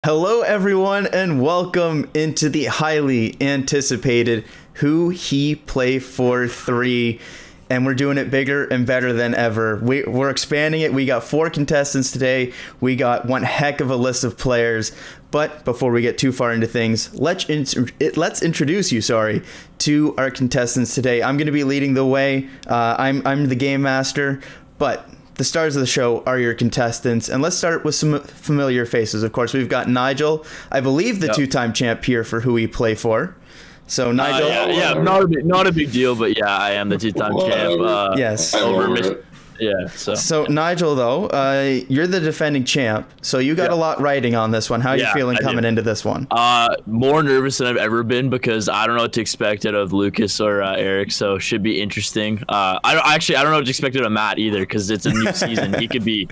Hello, everyone, and welcome into the highly anticipated Who He Play For 3. And we're doing it bigger and better than ever. We're expanding it. We got 4 contestants today. We got one heck of a list of players. But before we get too far into things, let's introduce you, to our contestants today. I'm going to be leading the way. I'm the game master, but the stars of the show are your contestants. And let's start with some familiar faces. Of course, we've got Nigel, I believe the two-time champ here for Who We Play For. So Nigel, not a big deal, but yeah, I am the two-time champ. Yes. So Nigel, though, you're the defending champ, so you got a lot riding on this one. How are you feeling coming into this one? More nervous than I've ever been because I don't know what to expect out of Lukas or Eric, so should be interesting. I don't know what to expect out of Matt either because it's a new season. He could be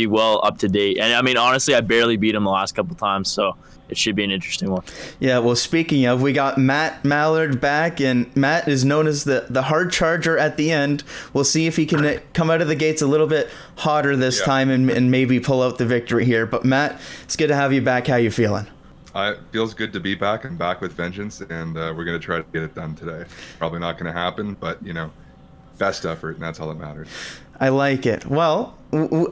well up to date, and I mean honestly, I barely beat him the last couple times, so it should be an interesting one. Yeah, well, speaking of, we got Matt Mallard back, and Matt is known as the hard charger at the end. We'll see if he can come out of the gates a little bit hotter this time and maybe pull out the victory here. But Matt, it's good to have you back. How you feeling? It feels good to be back. I'm back with vengeance, and we're going to try to get it done today. Probably not going to happen, but, best effort, and that's all that matters. I like it. Well,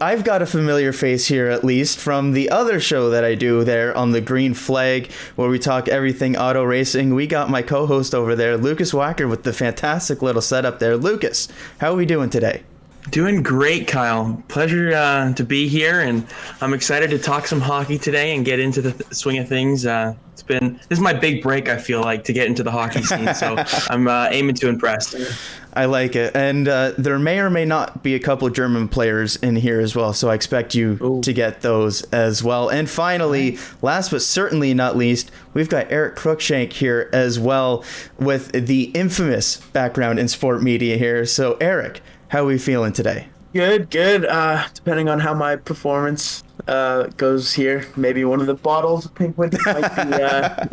I've got a familiar face here, at least, from the other show that I do there on the Green Flag, where we talk everything auto racing. We got my co-host over there, Lukas Wacker, with the fantastic little setup there. Lukas, how are we doing today? Doing great, Kyle. Pleasure to be here, and I'm excited to talk some hockey today and get into the swing of things. This is my big break, I feel like, to get into the hockey scene, so I'm aiming to impress. I like it. And there may or may not be a couple of German players in here as well, so I expect you to get those as well. And finally, last but certainly not least, we've got Eric Cruikshank here as well with the infamous background in sport media here. So Eric, how are we feeling today? Good. Depending on how my performance goes here, maybe one of the bottles of pink might be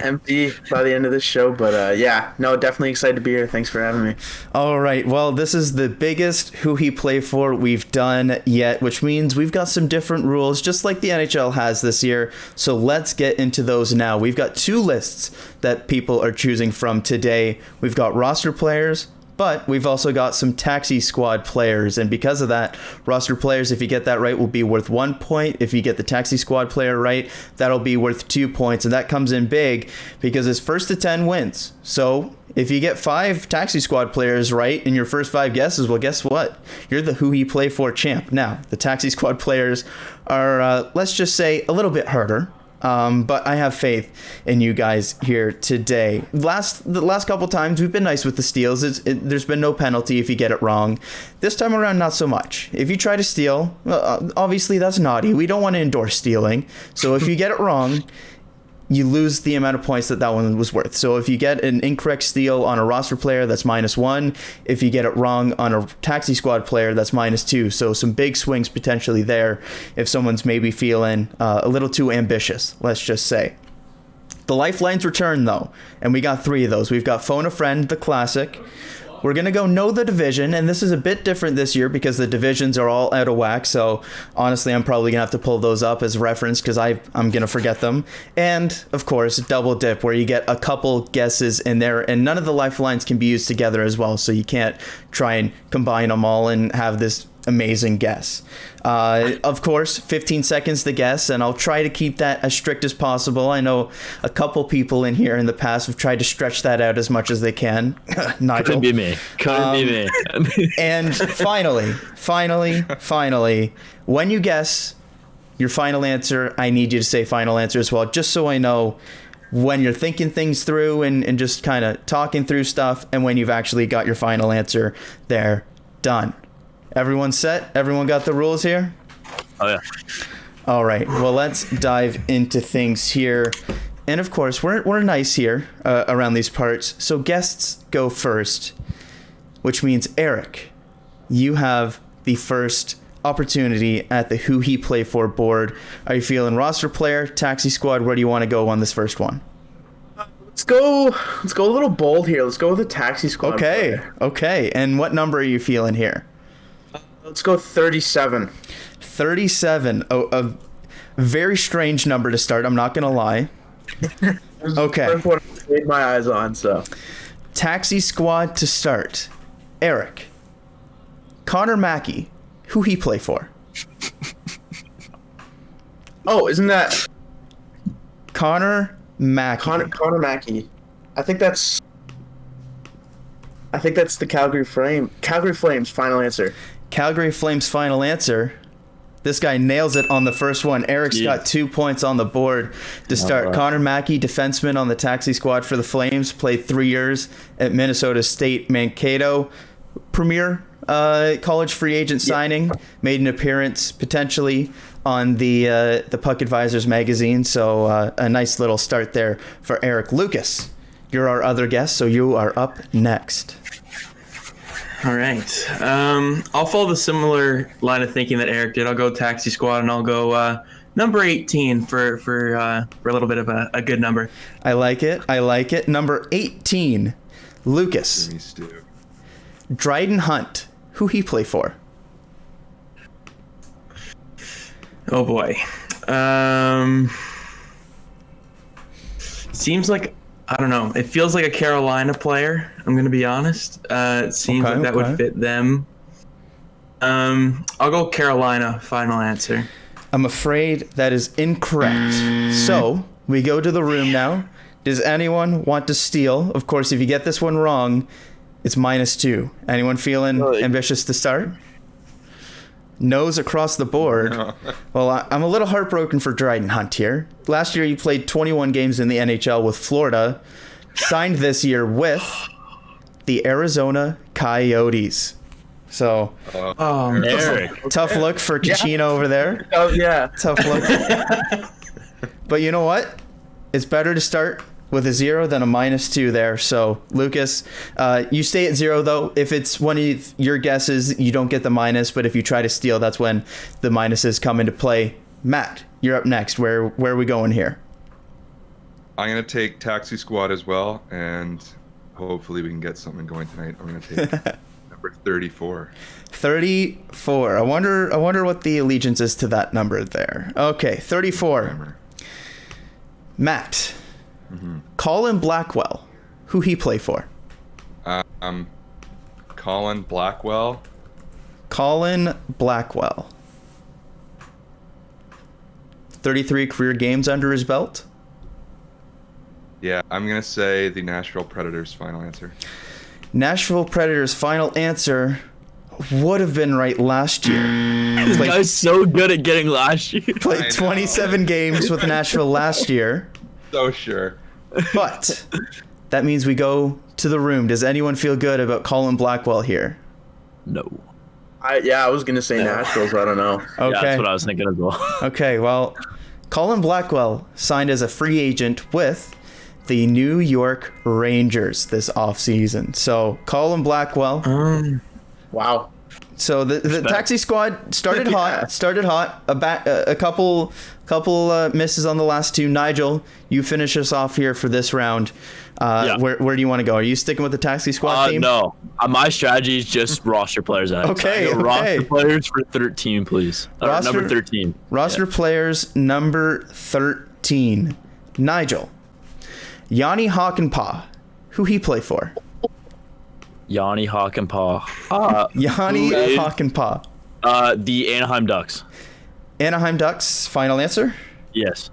empty by the end of this show. But definitely excited to be here. Thanks for having me. All right. Well, this is the biggest Who He Play For we've done yet, which means we've got some different rules, just like the NHL has this year. So let's get into those now. We've got 2 lists that people are choosing from today. We've got roster players, but we've also got some taxi squad players, and because of that, roster players, if you get that right, will be worth 1 point. If you get the taxi squad player right, that'll be worth 2 points, and that comes in big because it's first to 10 wins. So if you get 5 taxi squad players right in your first 5 guesses, well, guess what? You're the Who He Play For champ. Now, the taxi squad players are, let's just say, a little bit harder. But I have faith in you guys here today. The last couple times we've been nice with the steals. There's been no penalty if you get it wrong. This time around, not so much. If you try to steal, obviously that's naughty. We don't want to endorse stealing. So if you get it wrong, you lose the amount of points that one was worth. So if you get an incorrect steal on a roster player, that's -1. If you get it wrong on a taxi squad player, that's -2. So some big swings potentially there if someone's maybe feeling a little too ambitious, let's just say. The lifelines return, though, and we got 3 of those. We've got Phone a Friend, the classic. We're going to go Know the Division, and this is a bit different this year because the divisions are all out of whack, so honestly, I'm probably going to have to pull those up as reference because I'm going to forget them. And, of course, Double Dip, where you get a couple guesses in there, and none of the lifelines can be used together as well, so you can't try and combine them all and have this amazing guess. Of course, 15 seconds to guess, and I'll try to keep that as strict as possible. I know a couple people in here in the past have tried to stretch that out as much as they can. Nigel. Couldn't be me. And finally, when you guess your final answer, I need you to say final answer as well, just so I know when you're thinking things through and just kind of talking through stuff, and when you've actually got your final answer there. Done. Everyone set? Everyone got the rules here? Oh, yeah. All right. Well, let's dive into things here. And, of course, we're nice here around these parts. So guests go first, which means, Eric, you have the first opportunity at the Who He Play For board. Are you feeling roster player, taxi squad? Where do you want to go on this first one? Let's go a little bold here. Let's go with the taxi squad. Okay. And what number are you feeling here? Let's go 37. 37. Very strange number to start, I'm not going to lie. Okay. First one I laid my eyes on, so. Taxi squad to start. Eric. Connor Mackey. Who he play for? Oh, isn't that Connor Mackey. Connor Mackey? I think that's the Calgary Flames final answer. Calgary Flames final answer. This guy nails it on the first one. Eric's got 2 points on the board to start. Connor Mackey, defenseman on the taxi squad for the Flames, played 3 years at Minnesota State Mankato. Premier college free agent signing. Made an appearance potentially on the Puck Advisors magazine. So a nice little start there for Eric. Lucas, you're our other guest, so you are up next. All right. I'll follow the similar line of thinking that Eric did. I'll go taxi squad, and I'll go number 18 for a little bit of a good number. I like it. Number 18, Lucas. Jimmy Stu. Dryden Hunt. Who he play for? Oh boy. Seems like, I don't know. It feels like a Carolina player. I'm going to be honest. It seems like that would fit them. I'll go Carolina. Final answer. I'm afraid that is incorrect. So we go to the room now. Does anyone want to steal? Of course, if you get this one wrong, it's -2. Anyone feeling ambitious to start? No's across the board. No. Well, I'm a little heartbroken for Dryden Hunt here. Last year, you played 21 games in the NHL with Florida. Signed this year with the Arizona Coyotes. So, Eric. tough look for Kachina over there. Oh yeah. Tough look. But you know what? It's better to start with a 0 than a -2 there. So, Lucas, you stay at 0, though. If it's one of your guesses, you don't get the minus. But if you try to steal, that's when the minuses come into play. Matt, you're up next. Where are we going here? I'm going to take Taxi Squad as well, and hopefully we can get something going tonight. I'm going to take number 34. 34. I wonder what the allegiance is to that number there. Okay, 34. Matt. Colin Blackwell. Who he play for? Colin Blackwell. Colin Blackwell. 33 career games under his belt. Yeah, I'm going to say the Nashville Predators final answer. Nashville Predators final answer would have been right last year. This guy's so good at getting last year. Played 27 games with Nashville last year. So sure. But that means we go to the room. Does anyone feel good about Colin Blackwell here? No. I was gonna say Nashville, so I don't know. Okay. Yeah, that's what I was thinking as well. Okay, well, Colin Blackwell signed as a free agent with the New York Rangers this offseason. So, Colin Blackwell. Wow. So the taxi squad started hot. A couple misses on the last two. Nigel, you finish us off here for this round. Where do you want to go? Are you sticking with the taxi squad team? No. My strategy is just roster players. Okay. Roster players for 13, please. Number 13. Roster players number 13. Nigel. Yanni Hakanpää. Who he play for? Yanni Hakanpää. Yanni Hakanpää. The Anaheim Ducks. Anaheim Ducks, final answer? Yes.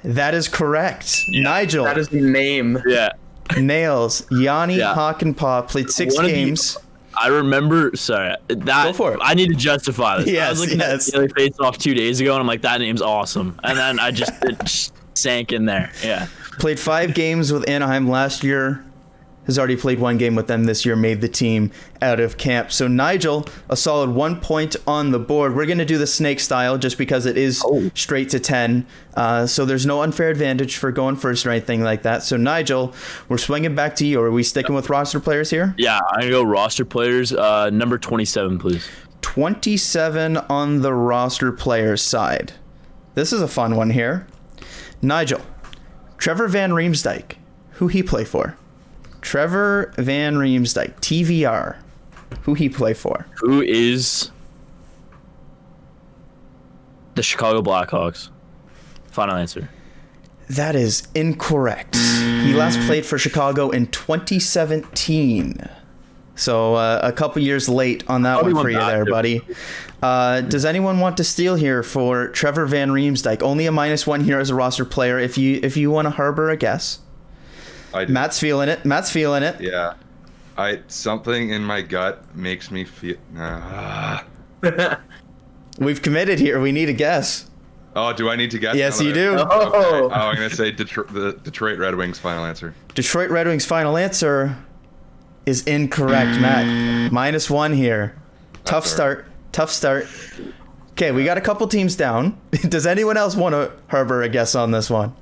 That is correct. Yeah. Nigel. That is the name. Yeah. Nails. Yanni Hakanpää played 6 games. I remember, sorry, that Go for it. I need to justify this. Yes, I was looking at the face-off 2 days ago, and I'm like, that name's awesome. And then it just sank in there. Yeah. Played 5 games with Anaheim last year. Has already played 1 game with them this year, made the team out of camp. So Nigel, a solid 1 point on the board. We're going to do the snake style just because it is straight to 10. So there's no unfair advantage for going first or anything like that. So Nigel, we're swinging back to you. Are we sticking with roster players here? Yeah, I'm going to go roster players. Number 27, please. 27 on the roster players side. This is a fun one here. Nigel, Trevor Van Riemsdyk. Who he play for? Trevor Van Riemsdyk, TVR. Who he play for? Who is the Chicago Blackhawks? Final answer. That is incorrect. He last played for Chicago in 2017. So a couple years late on that one for you there, buddy. Does anyone want to steal here for Trevor Van Riemsdyk? Only a -1 here as a roster player. If you want to harbor a guess. I do. Matt's feeling it. Yeah. Something in my gut makes me feel. We've committed here. We need a guess. Oh, do I need to guess? Yes, you do. Okay. Oh, I'm gonna say the Detroit Red Wings. Final answer. Detroit Red Wings final answer is incorrect, Matt. -1 here. Tough start. Okay, we got a couple teams down. Does anyone else want to harbor a guess on this one?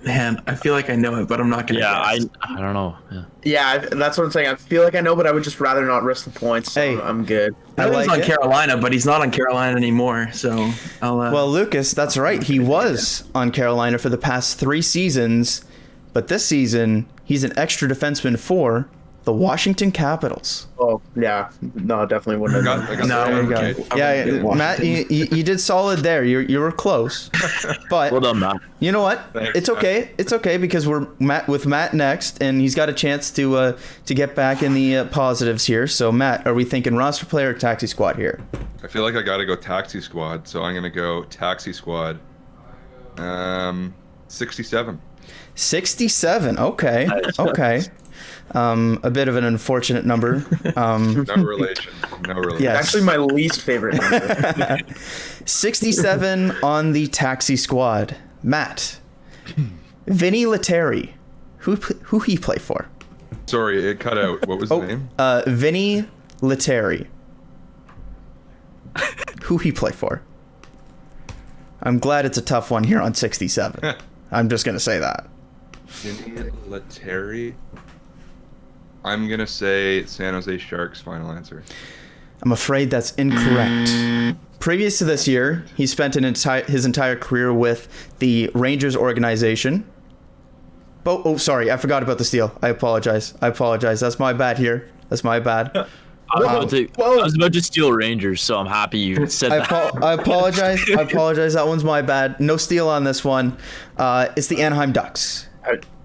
Man, I feel like I know it, but I'm not gonna. Yeah, guess. I don't know. Yeah. Yeah, that's what I'm saying. I feel like I know, but I would just rather not risk the points. So Hey. I'm good. I like He's on it. Carolina, but he's not on Carolina anymore. So I'll. Well, Lucas, that's right. He was on Carolina for the past 3 seasons, but this season he's an extra defenseman for the Washington Capitals. Oh yeah, no, definitely wouldn't have. I got No, the there you right. go. Okay. Yeah, Matt, you did solid there. You were close, but Well done, Matt. you know what? Thanks, It's okay. It's okay because we're with Matt next, and he's got a chance to get back in the positives here. So, Matt, are we thinking roster player or taxi squad here? I feel like I got to go taxi squad, so I'm gonna go taxi squad. 67. 67. Okay. Okay. A bit of an unfortunate number. No relation. No relation. Yes. Actually, my least favorite number. 67 on the taxi squad. Matt, Vinny Lettieri, who he play for? Sorry, it cut out. What was the name? Vinny Lettieri. Who he play for? I'm glad it's a tough one here on 67. I'm just gonna say that. Vinny Lettieri. I'm gonna say San Jose Sharks. Final answer. I'm afraid that's incorrect. Previous to this year, he spent his entire career with the Rangers organization. Oh, sorry, I forgot about the steal. I apologize. That's my bad here. That's my bad. I was about to steal Rangers, so I'm happy you said that. I apologize. That one's my bad. No steal on this one. It's the Anaheim Ducks.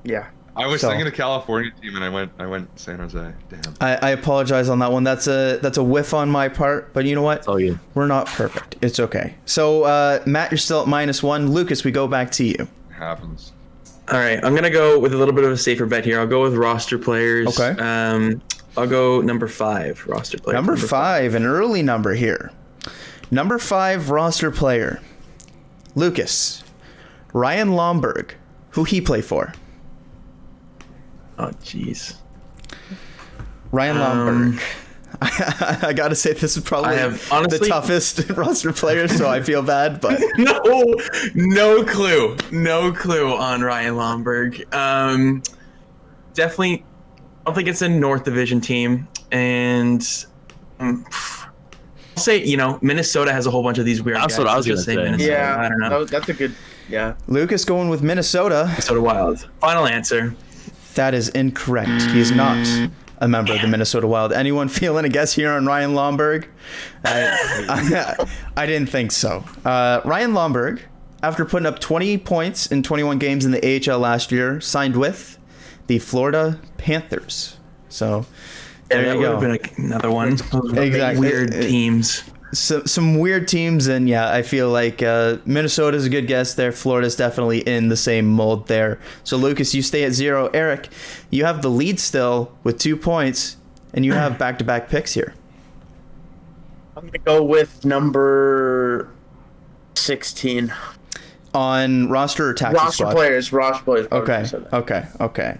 Yeah. I was So- thinking a California team, and I went San Jose. Damn. I apologize on that one. That's a whiff on my part, but you know what? It's all good. We're not perfect. It's okay. So Matt, you're still at -1. Lucas, we go back to you. It happens. All right, I'm gonna go with a little bit of a safer bet here. I'll go with roster players. Okay. I'll go number 5 roster players. Number 5, an early number here. Number 5 roster player. Lucas, Ryan Lomberg, who he play for? Oh, jeez. Ryan Lomberg. I gotta say, this is probably I have, honestly- the toughest roster player, so I feel bad, but No clue on Ryan Lomberg. Definitely, I don't think it's a North Division team, and I'll say Minnesota has a whole bunch of these weird. That's guys. what I was I'll gonna just say. Minnesota. Yeah. I don't know. That's a good. Yeah. Lucas going with Minnesota. Minnesota Wild. Final answer. That is incorrect. He is not a member of the Minnesota Wild. Anyone feeling a guess here on Ryan Lomberg? I didn't think so. Ryan Lomberg, after putting up 20 points in 21 games in the AHL last year, signed with the Florida Panthers. So there that you would go. have been another one. Those were big, Exactly. Weird teams. Some weird teams, and yeah, I feel like Minnesota's a good guess there. Florida's definitely in the same mold there. So Lucas, you stay at 0. Eric, you have the lead still with 2 points, and you have back-to-back picks here. I'm gonna go with number 16. On roster or taxi Roster squad? players. Okay.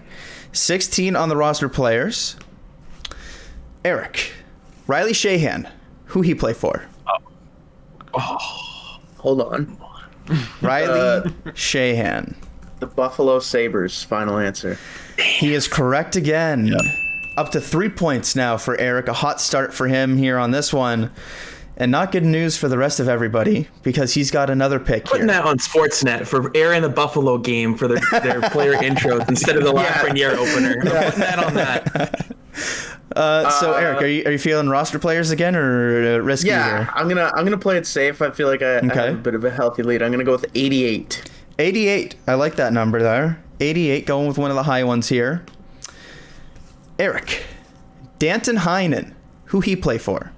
16 on the roster players. Eric, Riley Sheahan, who he play for? Hold on. Riley Sheahan. The Buffalo Sabres. Final answer. He is correct again. Up to 3 points now for Eric. A hot start for him here on this one. And not good news for the rest of everybody because he's got another pick Putting here. that on Sportsnet for airing the Buffalo game for their player intros instead of the Lafreniere opener. I'm putting that on that. So Eric, are you feeling roster players again or risky Yeah, here? I'm gonna play it safe. I feel like I have a bit of a healthy lead. I'm gonna go with 88. 88. I like that number there. 88, going with one of the high ones here. Eric, Danton Heinen, who he play for?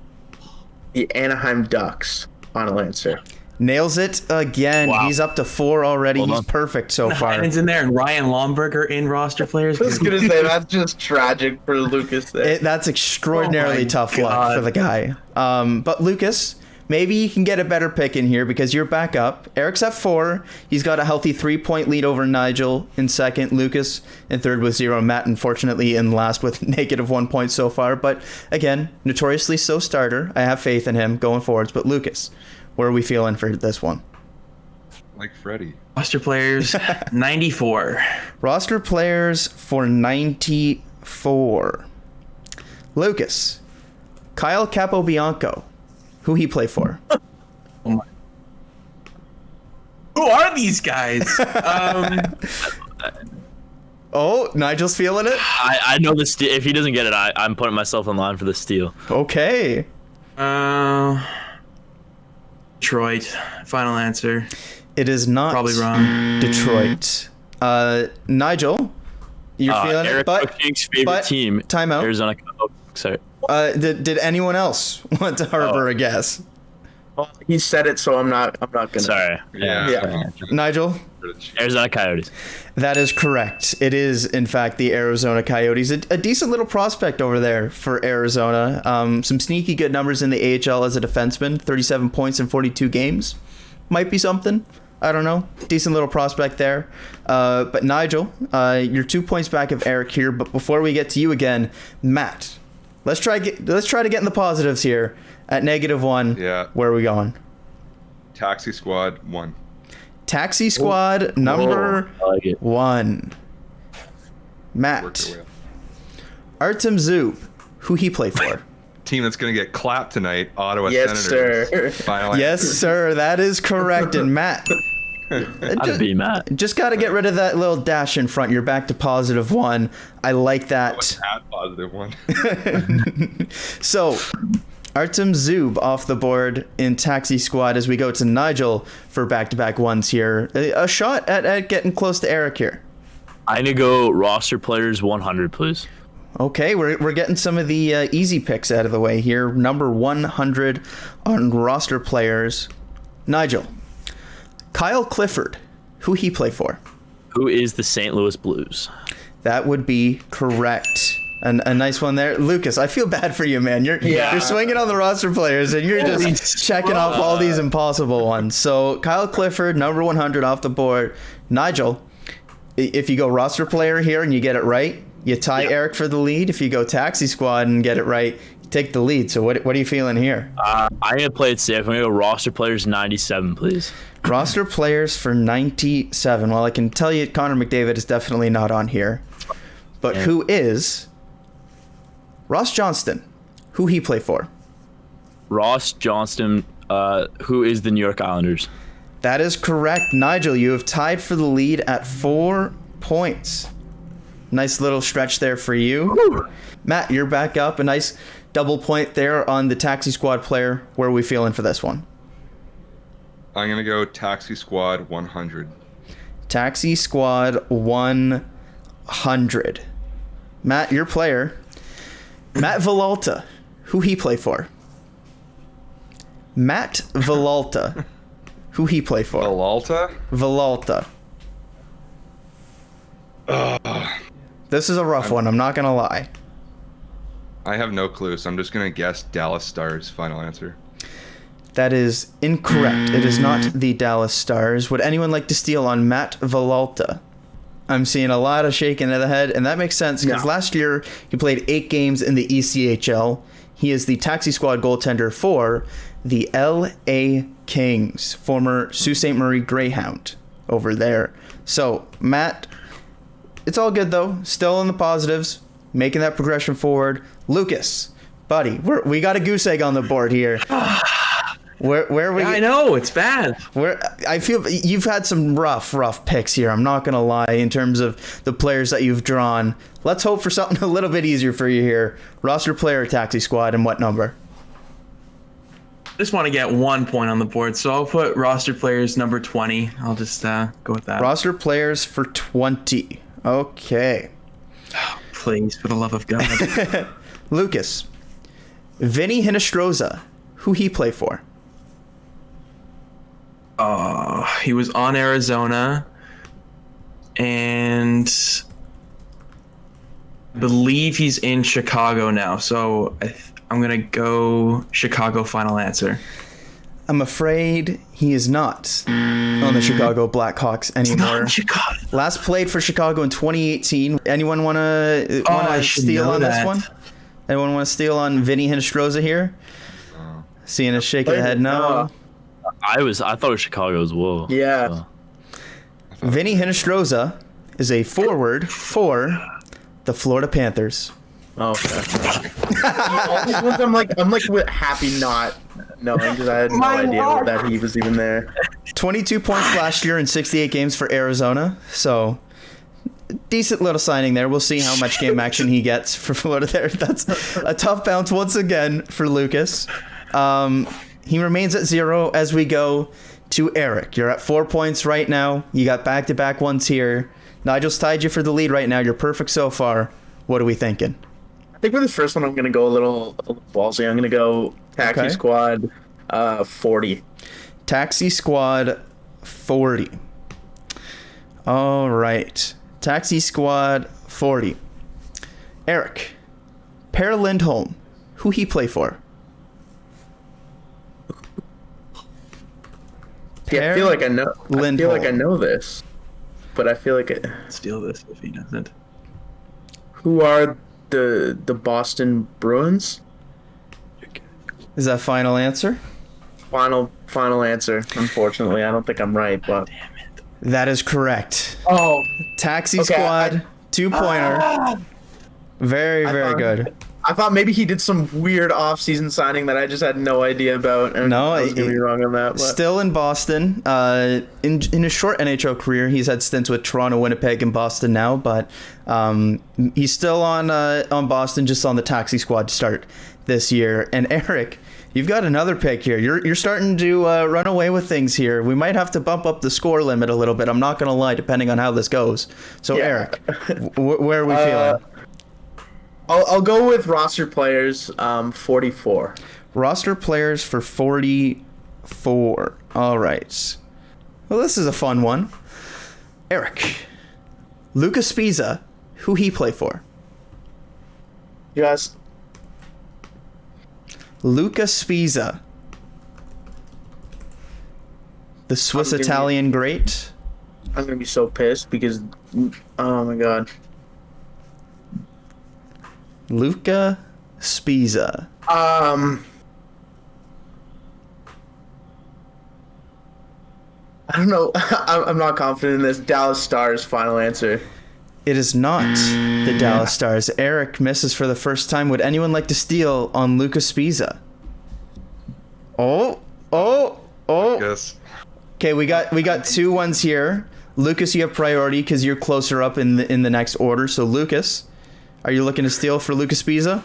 The Anaheim Ducks. Final answer. Nails it again. Wow. He's up to 4 already. Hold He's on. perfect so far. Heinen's in there, and Ryan Lomberg are in roster players. I was gonna say that's just tragic for Lucas. There. That's extraordinarily Oh my tough luck God. for the guy. But Lucas, maybe you can get a better pick in here because you're back up. Eric's at 4. He's got a healthy 3-point lead over Nigel in second. Lucas in third with 0. Matt, unfortunately, in last with -1 point so far. But again, notoriously slow starter. I have faith in him going forwards. But Lucas, where are we feeling for this one? Like Freddie. Roster players, 94. Roster players for 94. Lucas, Kyle Capobianco, who he play for? Who are these guys? Oh, Nigel's feeling it? I know the steal. If he doesn't get it, I'm putting myself in line for the steal. Okay. Detroit. Final answer. It is not Probably wrong. Detroit. Nigel, you're feeling Eric it, but Cooking's favorite team. timeout. Arizona. Oh, sorry. Did anyone else want to harbor a guess? He said it, so I'm not gonna. Sorry. Yeah. Nigel, Arizona Coyotes. that is correct. It is, in fact, the Arizona Coyotes. A decent little prospect over there for Arizona. Some sneaky good numbers in the AHL as a defenseman. 37 points in 42 games. Might be something. I don't know. Decent little prospect there. But Nigel, you're 2 points back of Eric here. But before we get to you again, Matt, let's try to get in the positives here. At -1, Yeah. where are we going? Taxi Squad 1. Taxi Squad number I like it. 1. Work Matt, their way up. Artem Zub, who he play for? Team that's going to get clapped tonight, Ottawa Yes, Senators. sir. Final Yes, answer. sir, that is correct. And Matt, I'd be Matt. just got to get rid of that little dash in front. You're back to +1. I like that. At positive 1. So, Artem Zub off the board in Taxi Squad as we go to Nigel for back-to-back ones here. A shot at getting close to Eric here. I'm gonna go roster players 100, please. Okay, we're getting some of the easy picks out of the way here. Number 100 on roster players. Nigel, Kyle Clifford, who he play for? Who is the St. Louis Blues? That would be correct. And a nice one there. Lucas, I feel bad for you, man. You're swinging on the roster players, and you're just checking off all these impossible ones. So Kyle Clifford, number 100 off the board. Nigel, if you go roster player here and you get it right, you tie Eric for the lead. If you go Taxi Squad and get it right, you take the lead. So what are you feeling here? I'm gonna play it safe. I'm gonna go roster players 97, please. Roster players for 97. Well, I can tell you Connor McDavid is definitely not on here. But who is Ross Johnston? Who he play for? Ross Johnston, who is the New York Islanders? That is correct. Nigel, you have tied for the lead at 4 points. Nice little stretch there for you. Woo. Matt, you're back up. A nice double point there on the Taxi Squad player. Where are we feeling for this one? I'm going to go Taxi Squad 100. Taxi Squad 100. Matt, your player. Matt Villalta. Who he play for? Matt Villalta. Who he play for? Villalta? Villalta. This is a rough one, I'm not going to lie. I have no clue, so I'm just going to guess Dallas Stars. Final answer. That is incorrect. It is not the Dallas Stars. Would anyone like to steal on Matt Villalta? I'm seeing a lot of shaking of the head, and that makes sense because last year he played 8 games in the ECHL. He is the Taxi Squad goaltender for the LA Kings, former Sault Ste. Marie Greyhound over there. So, Matt, it's all good though. Still in the positives, making that progression forward. Lucas, buddy, we got a goose egg on the board here. Where we? Yeah, I know it's bad. I feel you've had some rough picks here. I'm not gonna lie in terms of the players that you've drawn. Let's hope for something a little bit easier for you here. Roster player, taxi squad, and what number? I just want to get 1 point on the board, so I'll put roster players number 20. I'll just go with that. Roster players for 20. Okay. Please, for the love of God. Lukas. Vinny Hinostroza. Who he play for? He was on Arizona, and I believe he's in Chicago now. So I'm gonna go Chicago. Final answer. I'm afraid he is not on the Chicago Blackhawks anymore. Chicago. Last played for Chicago in 2018. Anyone want to steal on this one? Anyone want to steal on Vinny Hinostroza here? Seeing a shake of the head, no. I thought it was Chicago as well. Yeah. So. Vinny Hinostroza is a forward for the Florida Panthers. Oh, okay. I'm like happy not knowing because I had no idea that he was even there. 22 points last year in 68 games for Arizona. So decent little signing there. We'll see how much game action he gets for Florida there. That's a tough bounce once again for Lukas. He remains at 0 as we go to Eric. You're at 4 points right now. You got back-to-back ones here. Nigel's tied you for the lead right now. You're perfect so far. What are we thinking? I think for this first one, I'm going to go a little ballsy. I'm going to go Taxi Squad 40. Taxi Squad 40. All right. Taxi Squad 40. Eric. Per Lindholm. Who he play for? Yeah, I feel like I know. Lindholm. I feel like I know this, but I feel like it. Steal this if he doesn't. Who are the Boston Bruins? Is that final answer? Final answer. Unfortunately, I don't think I'm right, but Damn it. That is correct. oh, Taxi Okay, Squad, 2-pointer. Very, very good. I thought maybe he did some weird off-season signing that I just had no idea about. And No, I was gonna be wrong on that. But. Still in Boston. In his short NHL career, he's had stints with Toronto, Winnipeg, and Boston now, but he's still on Boston, just on the Taxi Squad to start this year. And Eric, you've got another pick here. You're starting to run away with things here. We might have to bump up the score limit a little bit. I'm not going to lie, depending on how this goes. So, Yeah. Eric, where are we feeling? I'll go with roster players 44. Roster players for 44. All right. Well, this is a fun one. Eric. Lukas Spiza. Who he play for? Yes. Lukas Spiza. The Swiss Italian great. I'm gonna be so pissed because, oh my god. Lukas Spiza. I don't know. I'm not confident in this. Dallas Stars final answer. It is not the Dallas Stars. Eric misses for the first time. Would anyone like to steal on Lukas Spiza? Oh. Yes. Okay, we got 2 ones here. Lukas, you have priority because you're closer up in the next order. So Lukas, are you looking to steal for Lukas Spiza?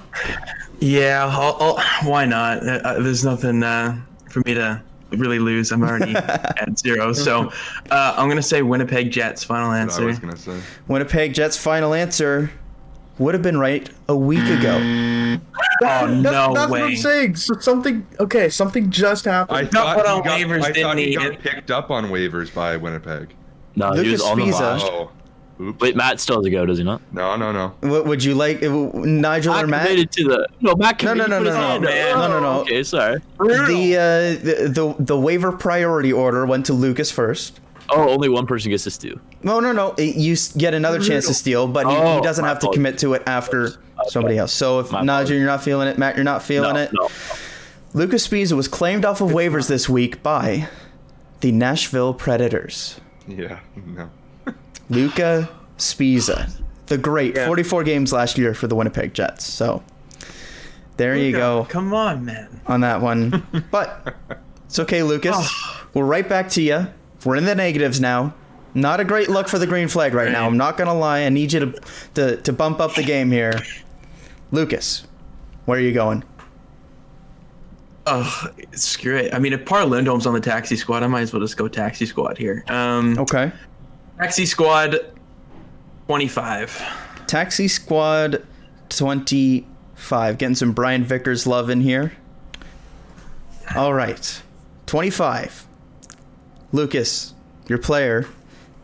Yeah, I'll, why not? There's nothing for me to really lose. I'm already at 0. So I'm going to say Winnipeg Jets, final That's what I answer. was gonna say. Winnipeg Jets final answer would have been right a week ago. Oh, no That's way. what I'm saying. So something just happened. I put thought on he waivers, got, I thought he didn't he? got picked up on waivers by Winnipeg. No, he was Lukas on the Spiza. watch. Oh, oops. Wait, Matt still has to go, does he not? No. What would you like, Nigel or Matt? Activated to the Matt No, committed. no. Okay, sorry. The waiver priority order went to Lukas first. Oh, only one person gets to steal. No. You get another chance to steal, but he doesn't my have to fault. commit to it after somebody else. So if My Nigel, you're not feeling it, Matt, you're not feeling it. No. Lukas Spiza was claimed off of waivers this week by the Nashville Predators. Yeah, no. Lukas Spiza, the great, Yeah. 44 games last year for the Winnipeg Jets. So there you go Come on, man. on that one. But It's okay, Lucas. We're right back to you. We're in the negatives now. Not a great look for the green flag right now. I'm not going to lie. I need you to bump up the game here. Lucas, where are you going? Oh, screw it. I mean, if Par Lindholm's on the taxi squad, I might as well just go taxi squad here. Okay. Taxi squad 25. Taxi squad 25. Getting some Brian Vickers love in here. All right. 25. Lucas, your player,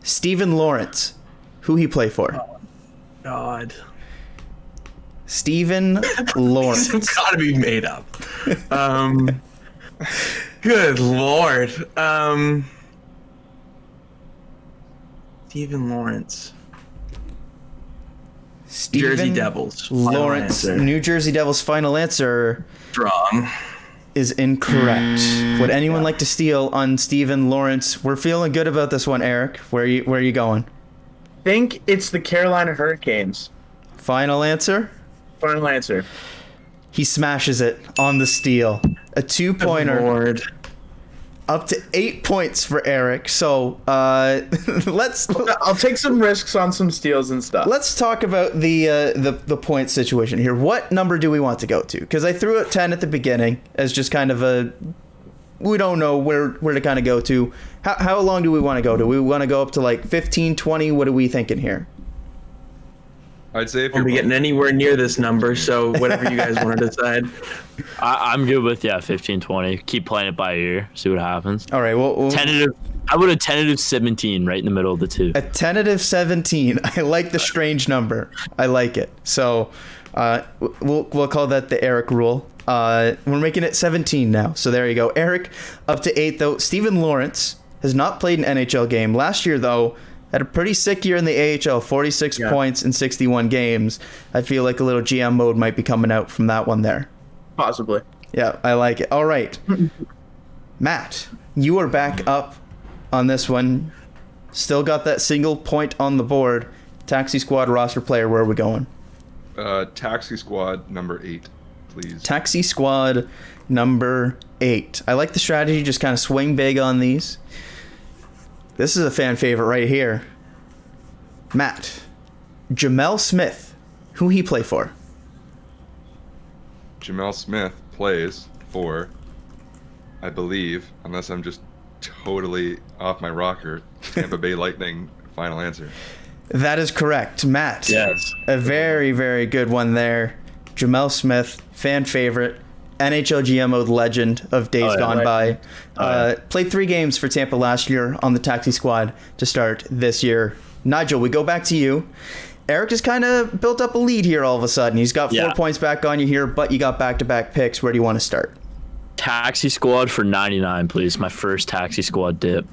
Steven Lawrence. Who he play for? God. Steven Lawrence. It's gotta be made up. Good Lord. Steven Lawrence. Steven Jersey Devils. Final Lawrence. answer. New Jersey Devils final answer Strong. is incorrect. Would anyone like to steal on Steven Lawrence? We're feeling good about this one, Eric. Where are you going? Think it's the Carolina Hurricanes. Final answer? Final answer. He smashes it on the steal. A 2-pointer. Lord. Up to 8 points for Eric. So let's I'll take some risks on some steals and stuff. let's talk about the point situation here. What number do we want to go to? Because I threw out 10 at the beginning as just kind of a we don't know where to kind of go to. How long do we want to go to? We want to go up to like 15, 20. What are we thinking here? I'd say if Won't you're be getting anywhere near this number, so whatever you guys want to decide. I'm good with 15, 20. Keep playing it by ear. See what happens. All right. Well, Tentative. I would a tentative 17 right in the middle of the two. a tentative 17. I like the strange number. I like it. So we'll call that the Eric rule. We're making it 17 now. So there you go. Eric up to 8 though. Steven Lawrence has not played an NHL game. Last year though, had a pretty sick year in the AHL. 46 points in 61 games. I feel like a little GM mode might be coming out from that one there. Possibly. Yeah, I like it. All right. Matt, you are back up on this one. Still got that single point on the board. Taxi squad roster player, where are we going? taxi squad number 8, please. Taxi squad number 8. I like the strategy, just kind of swing big on these. This is a fan favorite right here. Matt, Jamel Smith, who he play for? Jamel Smith plays for, I believe, unless I'm just totally off my rocker, Tampa Bay Lightning. Final answer. That is correct, Matt. Yes. A very, very good one there. Jamel Smith, fan favorite, NHL GMO legend of days gone by. Played 3 games for Tampa last year on the taxi squad to start this year. Nigel, we go back to you. Eric has kind of built up a lead here all of a sudden. He's got 4 points back on you here, but you got back-to-back picks. Where do you want to start? Taxi squad for 99, please. My first taxi squad dip.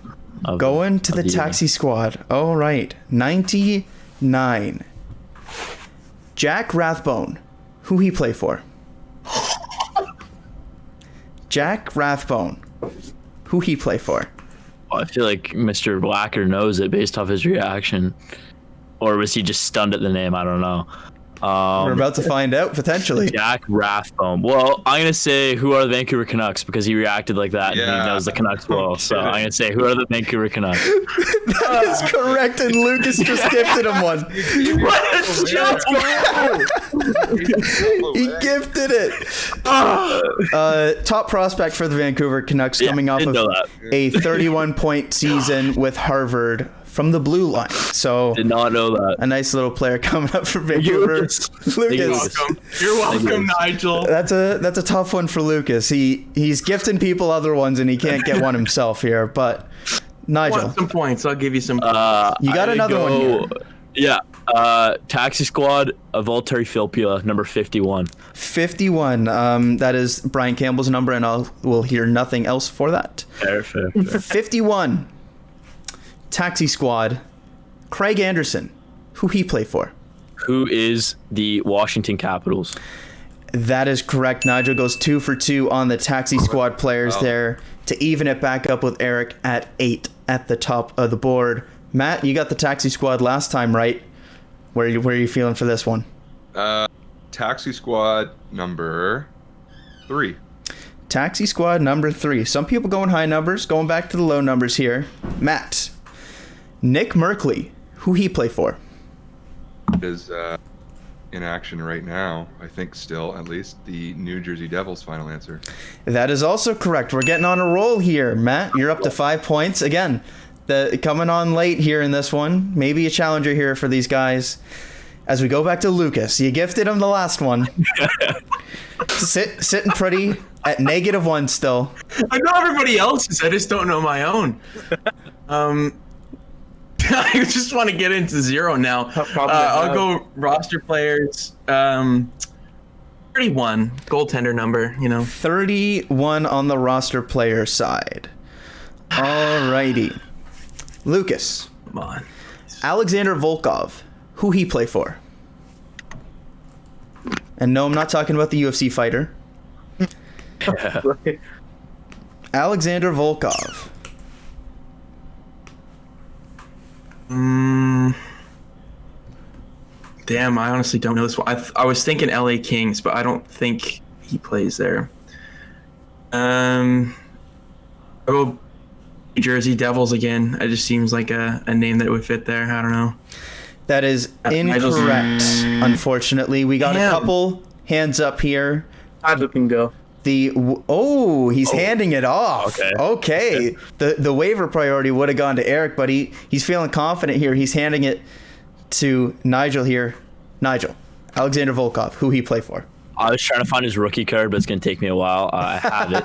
Going to the taxi squad. All right. 99. Jack Rathbone. Who he play for? Jack Rathbone. Who he play for? I feel like Mr. Wacker knows it based off his reaction. Or was he just stunned at the name? I don't know. We're about to find out, potentially. Jack Rathbone. Well, I'm going to say who are the Vancouver Canucks because he reacted like that and he knows the Canucks well. So I'm going to say who are the Vancouver Canucks. That is correct, and Lucas just gifted him one. He gifted it. Top prospect for the Vancouver Canucks coming off of a 31-point season with Harvard from the blue line. So did not know that. A nice little player coming up for Vancouver. Lucas. You're welcome, Nigel. That's a tough one for Lucas. He's gifting people other ones and he can't get one himself here. But Nigel, Want some points? I'll give you some. you got another one here. Yeah. Taxi squad of Valtteri Filppula, number 51. 51. That is Brian Campbell's number, and we'll hear nothing else for that. Fair. 51. Taxi squad. Craig Anderson. Who he play for? Who is the Washington Capitals? That is correct. Nigel goes 2 for 2 on the taxi squad players there to even it back up with Eric at 8 at the top of the board. Matt, you got the taxi squad last time, right? Where are you feeling for this one? Taxi squad number 3. Taxi squad number 3. Some people going high numbers, going back to the low numbers here. Matt. Nick Merkley. Who he play for? Is in action right now, I think still, at least, the New Jersey Devils. Final answer. That is also correct. We're getting on a roll here. Matt, you're up to 5 points. Again, coming on late here in this one. Maybe a challenger here for these guys. As we go back to Lucas, you gifted him the last one. Sitting pretty at -1 still. I know everybody else's. I just don't know my own. I just want to get into 0 now. I'll go roster players. 31 goaltender number. 31 on the roster player side. Alrighty. Lucas. Come on. Alexander Volkov. Who he play for? And no, I'm not talking about the UFC fighter. Alexander Volkov. Damn, I honestly don't know this one. I was thinking LA Kings, but I don't think he plays there. I'll go New Jersey Devils again. It just seems like a name that would fit there. I don't know. That is incorrect, unfortunately. We got a couple hands up here. Nigel can go. He's handing it off. Okay. The waiver priority would have gone to Eric, but he's feeling confident here. He's handing it to Nigel here. Nigel, Alexander Volkov, who he play for? I was trying to find his rookie card, but it's going to take me a while. I have it.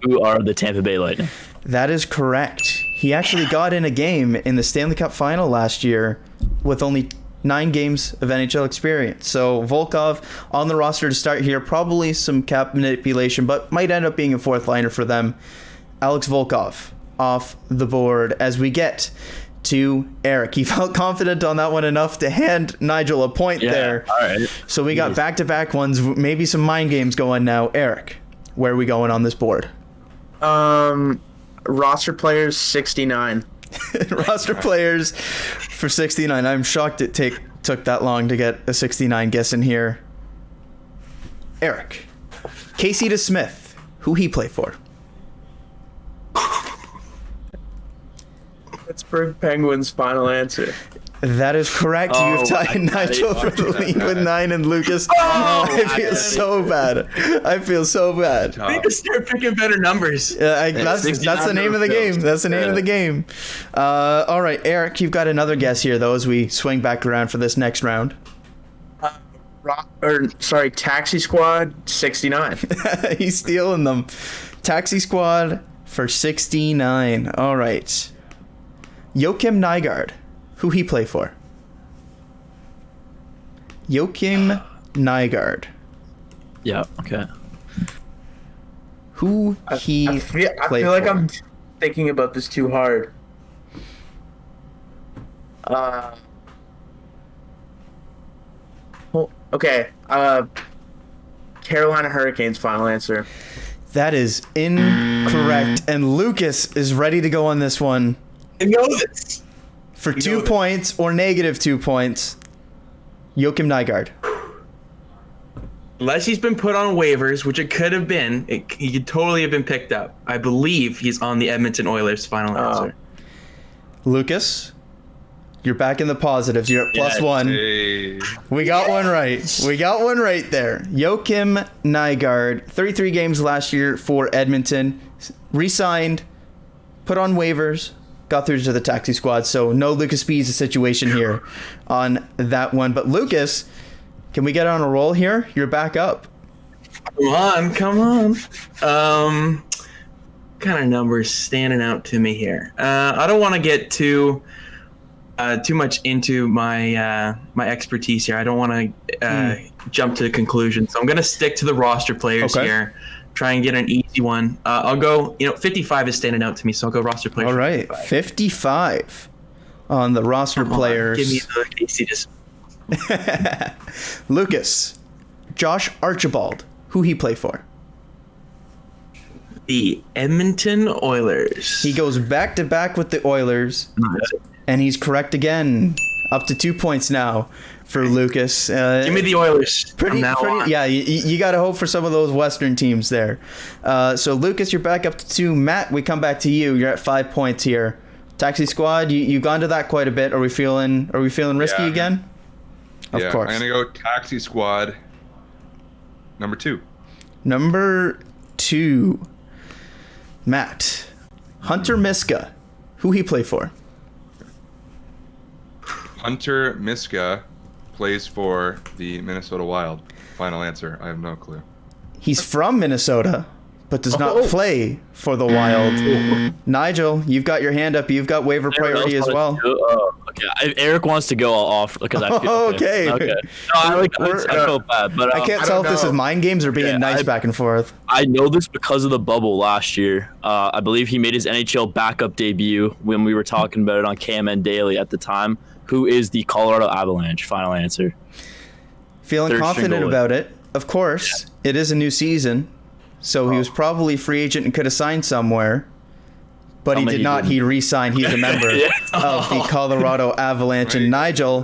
Who are the Tampa Bay Lightning? That is correct. He actually got in a game in the Stanley Cup final last year with only 9 games of NHL experience. So Volkov on the roster to start here. Probably some cap manipulation, but might end up being a 4th liner for them. Alex Volkov off the board as we get to Eric. He felt confident on that one enough to hand Nigel a point there. All right. So we got back-to-back ones, maybe some mind games going now. Eric, where are we going on this board? Roster players 69. Roster players for 69. I'm shocked it took that long to get a 69 guess in here. Eric. Casey DeSmith. Who he play for? Pittsburgh Penguins. Final answer. That is correct. You've tied Nigel for the lead with 9 and Lucas. I feel so bad. We need to start picking better numbers. That's the name of the game. That's the name of the game. All right, Eric, you've got another guess here, though, as we swing back around for this next round. Taxi Squad 69. He's stealing them. Taxi Squad for 69. All right. Joakim Nygard. Who he play for? Joakim Nygard. Yeah, okay. Who he I feel play like for? I'm thinking about this too hard. Okay. Carolina Hurricanes. Final answer. That is incorrect. And Lucas is ready to go on this one. I know this. For 2 points or -2 points, Joakim Nygard. Unless he's been put on waivers, which it could have been, he could totally have been picked up. I believe he's on the Edmonton Oilers. Final answer. Lucas, you're back in the positives. You're at +1. Hey. We got one right. We got one right there. Joakim Nygard, 33 games last year for Edmonton, re-signed, put on waivers, got through to the taxi squad. So no Lucas Speed's situation here on that one. But Lucas, can we get on a roll here? You're back up. Come on. What kind of numbers standing out to me here? I don't want to get too much into my my expertise here. I don't want to jump to conclusions. So I'm going to stick to the roster players here. Try and get an easy one. I'll go, 55 is standing out to me, so I'll go roster players. All right, 55 on the roster players. Give me the Casey. Lucas, Josh Archibald, who he play for? The Edmonton Oilers. He goes back to back with the Oilers, and he's correct again. Up to 2 points now for Lukas. Give me the Oilers. Pretty, from now on. yeah, you got to hope for some of those Western teams there. So, Lukas, you're back up to 2. Matt, we come back to you. You're at 5 points here. Taxi Squad, you've gone to that quite a bit. Are we feeling risky again? Of course. I'm going to go Taxi Squad number 2. Number 2. Matt. Hunter Miska. Who he play for? Hunter Miska plays for the Minnesota Wild. Final answer. I have no clue. He's from Minnesota, but does not play for the Wild. Nigel, you've got your hand up. You've got waiver priority as well. Okay. If Eric wants to go, I'll offer because I feel okay. Okay. No, I feel bad, but I can't tell if this is mind games or being nice back and forth. I know this because of the bubble last year. I believe he made his NHL backup debut when we were talking about it on KMN Daily at the time. Who is the Colorado Avalanche? Final answer. Feeling Third confident string goalie. about it. Of course, it is a new season, so he was probably a free agent and could have signed somewhere. But he did not. He re-signed. He's a member of the Colorado Avalanche. And Nigel,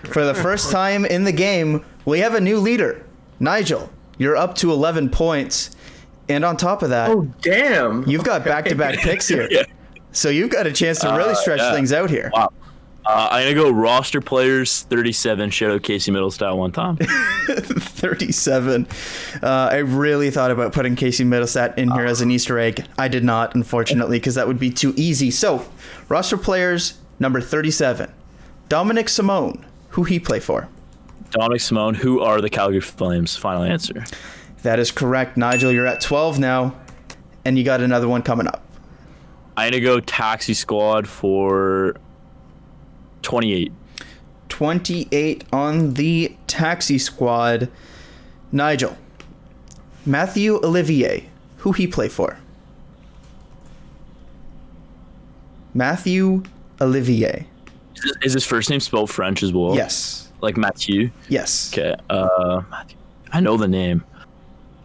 for the first time in the game, we have a new leader. Nigel, you're up to 11 points. And on top of that, Oh, damn. you've got back-to-back picks here. So you've got a chance to really stretch things out here. Wow. I'm going to go roster players 37. Shout out Casey Middlestat one time. 37. I really thought about putting Casey Middlestat in here as an Easter egg. I did not, unfortunately, because that would be too easy. So, roster players, number 37. Dominic Simone. Who he play for? Dominic Simone. Who are the Calgary Flames? Final answer. That is correct. Nigel, you're at 12 now, and you got another one coming up. I'm going to go Taxi Squad for 28. 28 on the Taxi Squad. Nigel. Matthew Olivier. Who he play for? Matthew Olivier. Is his first name spelled French as well? Yes. Like Mathieu? Yes. Okay. Matthew. I know the name.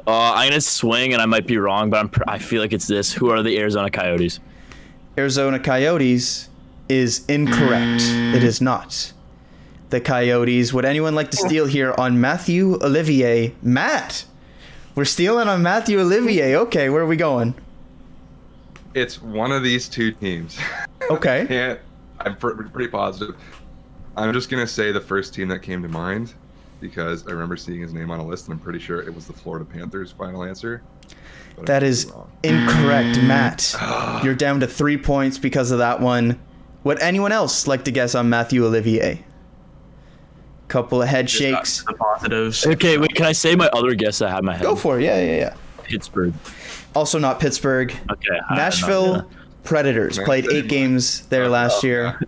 I'm going to swing, and I might be wrong, but I feel like it's this. Who are the Arizona Coyotes? Arizona Coyotes is incorrect. It is not the Coyotes. Would anyone like to steal here on Matthew Olivier? Matt, we're stealing on Matthew Olivier. Okay, where are we going? It's one of these two teams. Okay. I'm pretty positive. I'm just going to say the first team that came to mind because I remember seeing his name on a list, and I'm pretty sure it was the Florida Panthers. Final answer. But That is incorrect, Matt. You're down to 3 points because of that one. Would anyone else like to guess on Matthew Olivier? Couple of head shakes. The positives. Okay, wait, can I say my other guess I had in my head? Go for it. Yeah. Pittsburgh. Also not Pittsburgh. Okay. Nashville Predators played 8 games there last year.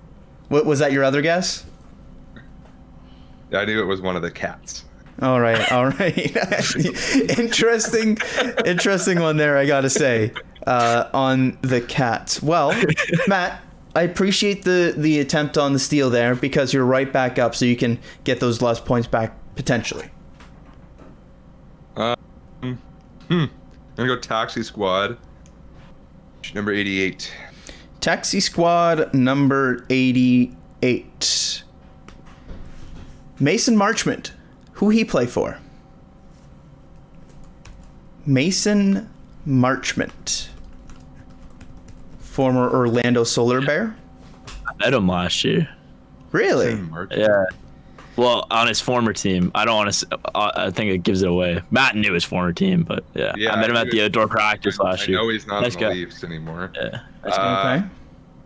What was that? Your other guess? Yeah, I knew it was one of the Cats. All right. Interesting one there, I gotta say, on the Cats. Well, Matt, I appreciate the attempt on the steal there because you're right back up, so you can get those lost points back potentially. I'm gonna go Taxi Squad, number 88. Taxi Squad number 88. Mason Marchment. Who he play for? Mason Marchment. Former Orlando Solar Bear? I met him last year. Really? Yeah. Well, on his former team. I don't want to. I think it gives it away. Matt knew his former team, but yeah, I met him at the outdoor practice last year. I know he's not Nice in the guy. Leafs anymore. Yeah. Okay.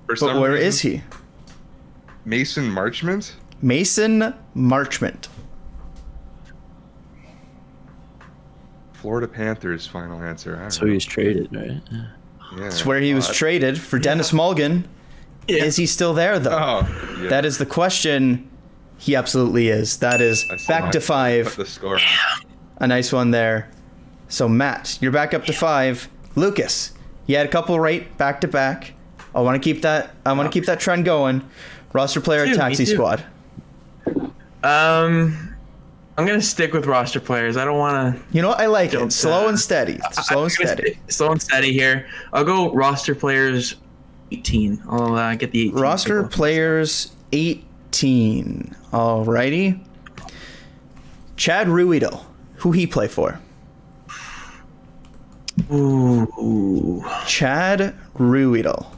But where is he? Mason Marchment? Mason Marchment. Florida Panthers. Final answer. I don't So know. he was traded, right? Yeah. Yeah. It's where he was traded for Dennis Mulligan. Yeah. Is he still there, though? Oh, yeah. That is the question. He absolutely is. That is I saw back to Put 5. the score. A nice one there. So, Matt, you're back up to 5. Lukas, you had a couple right back to back. I want to keep that trend going. Roster player, Me Taxi too. Squad. I'm gonna stick with roster players. I don't want to. You know what? I like it. Don't, Slow and steady. Slow and steady. Slow and steady here. I'll go roster players 18. I'll get the 18. Roster pick. players 18. 17. Alrighty. Chad Ruedel. Who he play for? Ooh. Chad Ruedel.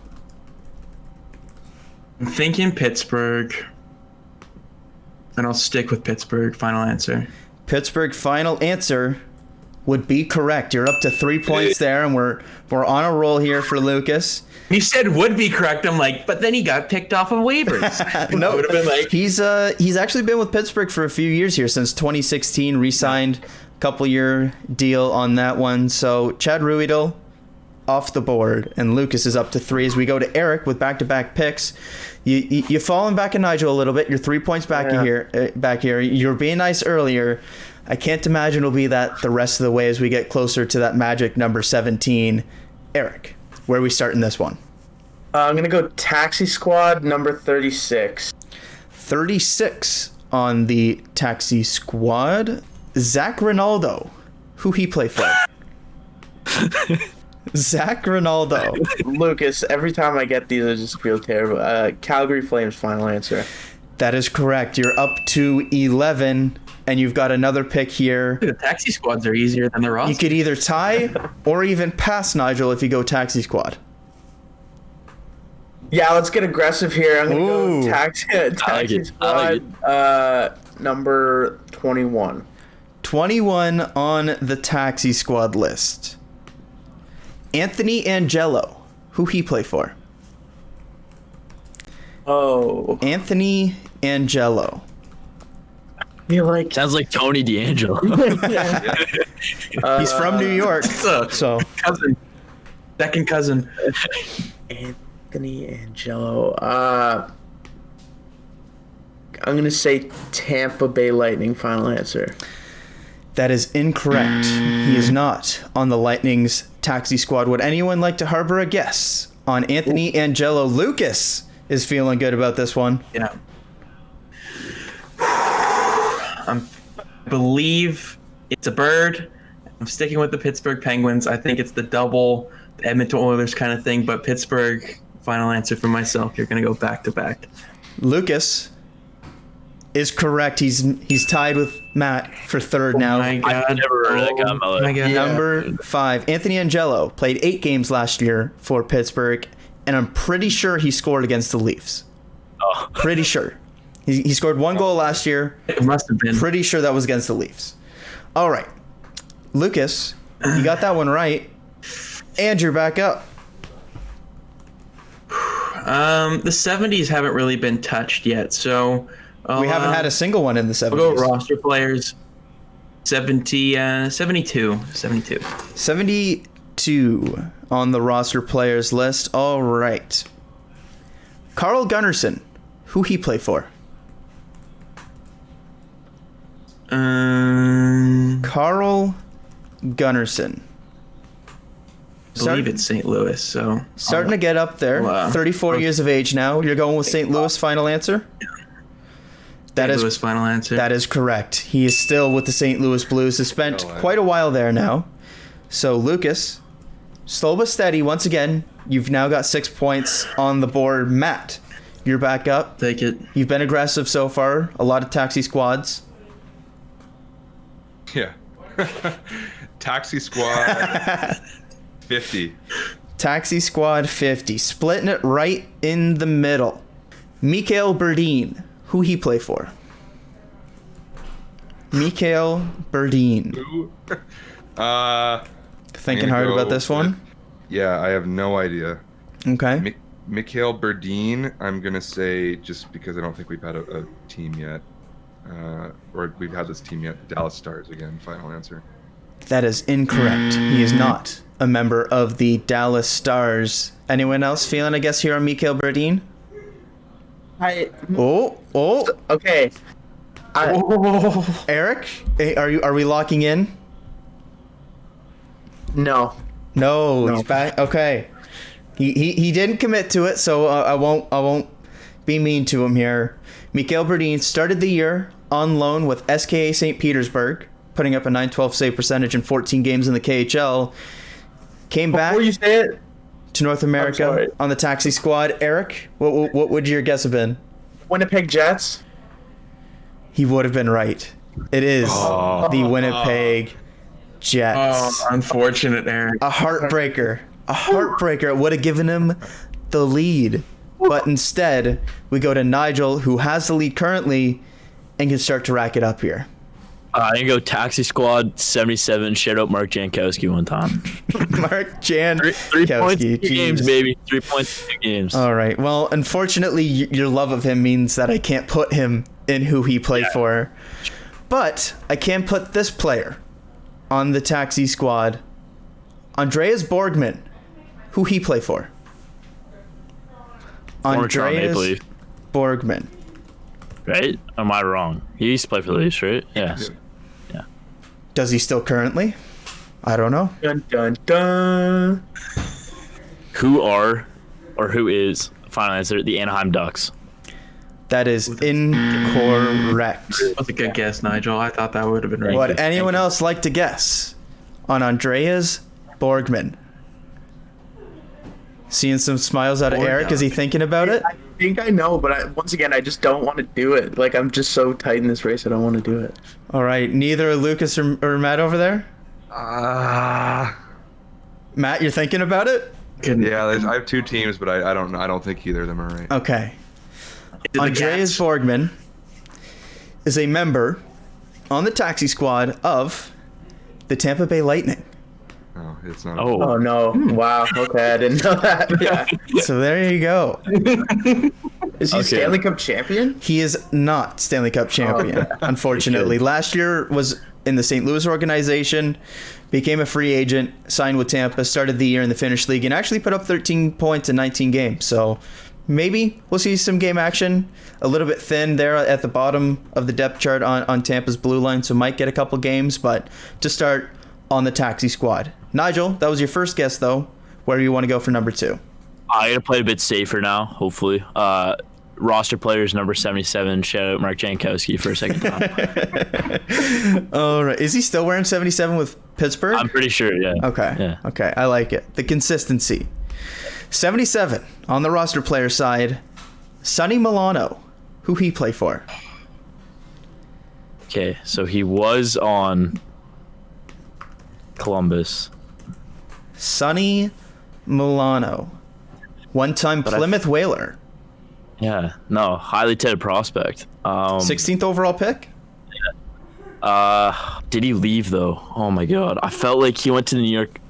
I'm thinking Pittsburgh. And I'll stick with Pittsburgh. Final answer. Pittsburgh final answer would be correct. You're up to 3 points there, and we're on a roll here for Lucas. He said would be correct. I'm like, but then he got picked off of waivers. No, Would have been like, he's actually been with Pittsburgh for a few years here since 2016. Re-signed a couple-year deal on that one. So Chad Ruedel off the board, and Lucas is up to 3 as we go to Eric with back-to-back picks. You've fallen back in Nigel a little bit. You're 3 points back here. You were being nice earlier. I can't imagine it'll be that the rest of the way as we get closer to that magic number 17. Eric, where are we starting this one? I'm going to go Taxi Squad number 36. 36 on the Taxi Squad. Zach Ronaldo. Who he play for? Zach Ronaldo. Lucas, every time I get these, I just feel terrible. Calgary Flames final answer. That is correct. You're up to 11, and you've got another pick here. the taxi squads are easier than the roster. You could either tie or even pass Nigel if you go Taxi Squad. Yeah, let's get aggressive here. I'm going to go Taxi I Squad like number 21. 21 on the Taxi Squad list. Anthony Angelo. Who he play for? Oh. Anthony Angelo. I feel like... Sounds like Tony D'Angelo. He's from New York. So cousin. Second cousin. Anthony Angelo. I'm going to say Tampa Bay Lightning final answer. that is incorrect. He is not on the Lightning's Taxi Squad. Would anyone like to harbor a guess on Anthony Angelo? Lucas is feeling good about this one. Yeah. I believe it's a bird. I'm sticking with the Pittsburgh Penguins. I think it's the double Edmonton Oilers kind of thing, but Pittsburgh, final answer for myself. You're going to go back to back. Lucas is correct. He's tied with Matt for third now. My God. I've never heard of that guy, Mallard. My God. Number 5, Anthony Angelo played 8 games last year for Pittsburgh, and I'm pretty sure he scored against the Leafs. Oh. Pretty sure. He scored 1 goal last year. It must have been. Pretty sure that was against the Leafs. All right. Lucas, you got that one right. And you're back up. The 70s haven't really been touched yet, so... We haven't had a single one in the 70s. We'll go roster players. 72. 72 on the roster players list. All right. Carl Gunnarsson. Who he play for? Carl Gunnarsson. I believe it's St. Louis, so... Starting to get up there. Wow. 34 years of age now. You're going with St. Louis final answer? That St. is Louis final answer. That is correct. He is still with the St. Louis Blues. Has spent quite a while there now. So, Lucas, slow but steady. Once again, you've now got 6 points on the board. Matt, you're back up. Take it. You've been aggressive so far. A lot of taxi squads. Yeah. Taxi Squad 50. Taxi Squad 50. Splitting it right in the middle. Mikhail Berdin. Who he play for? Mikhail Berdin. Who? Thinking hard about this one? Yeah, I have no idea. Okay. Mikhail Berdin, I'm going to say, just because I don't think we've had a team yet. Or we've had this team yet. Dallas Stars again, final answer. That is incorrect. He is not a member of the Dallas Stars. Anyone else feeling a guess here on Mikhail Berdin? Oh. Okay. Eric, are we locking in? No. No, he's back. Okay. He didn't commit to it, so I won't be mean to him here. Mikhail Berdin started the year on loan with SKA St. Petersburg, putting up a .912 save percentage in 14 games in the KHL. Came back Before you say it, to North America on the Taxi Squad. Eric, what would your guess have been? Winnipeg Jets. He would have been right. It is the Winnipeg Jets. Oh, unfortunate, Eric. A heartbreaker. A heartbreaker. It would have given him the lead. But instead, we go to Nigel, who has the lead currently, and can start to rack it up here. I'm going to go Taxi Squad 77. Shout out Mark Jankowski one time. Mark Jan. 3 points, 2 games, baby. 3 points, 2 games. All right. Well, unfortunately, your love of him means that I can't put him in who he played for. But I can put this player on the Taxi Squad. Andreas Borgman, who he play for. Former Toronto Maple Andreas Leaf. Borgman. Right? Am I wrong? He used to play for the Leafs, right? Yes. Does he still currently? I don't know. Dun dun dun. Who is, final answer, the Anaheim Ducks? That is incorrect. That's a good guess, Nigel. I thought that would have been right. Would anyone else like to guess on Andreas Borgman? Seeing some smiles out of Eric. Is he thinking about it? I think I know, but once again, I just don't want to do it. Like, I'm just so tight in this race, I don't want to do it. All right. Neither Lucas or Matt over there? Matt, you're thinking about it? Yeah, I have 2 teams, but I don't know. I don't think either of them are right. Okay. Andreas Borgman is a member on the Taxi Squad of the Tampa Bay Lightning. Oh, it's not. Oh no! Wow. Okay, I didn't know that. Yeah. So there you go. Is he Stanley Cup champion? He is not Stanley Cup champion, unfortunately. Last year was in the St. Louis organization, became a free agent, signed with Tampa, started the year in the Finnish League, and actually put up 13 points in 19 games. So maybe we'll see some game action. A little bit thin there at the bottom of the depth chart on Tampa's blue line, so might get a couple games, but to start on the Taxi Squad. Nigel, that was your first guess, though. Where do you want to go for number 2? I'm going to play a bit safer now, hopefully. Roster players number 77. Shout out Mark Jankowski for a second time. All right. Is he still wearing 77 with Pittsburgh? I'm pretty sure, yeah. Okay. Yeah. Okay. I like it. The consistency. 77 on the roster player side. Sonny Milano. Who he play for? Okay, so he was on Columbus. Sonny Milano. One-time Plymouth Whaler. Yeah, no, highly touted prospect. 16th overall pick? Did he leave though? Oh my god, I felt like he went to the New York.